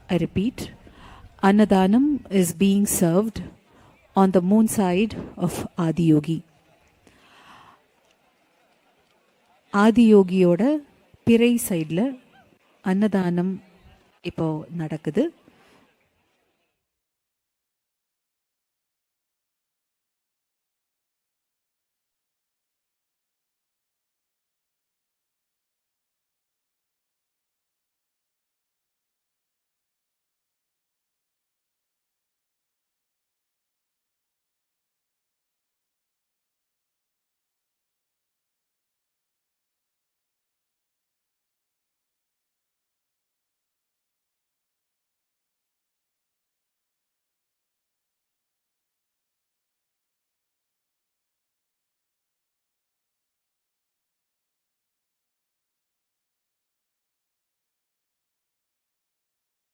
I repeat, Annadanam is being served on the moon side of Adiyogi. Adiyogiyoda பிறை சைடில் அன்னதானம் இப்போ நடக்குது.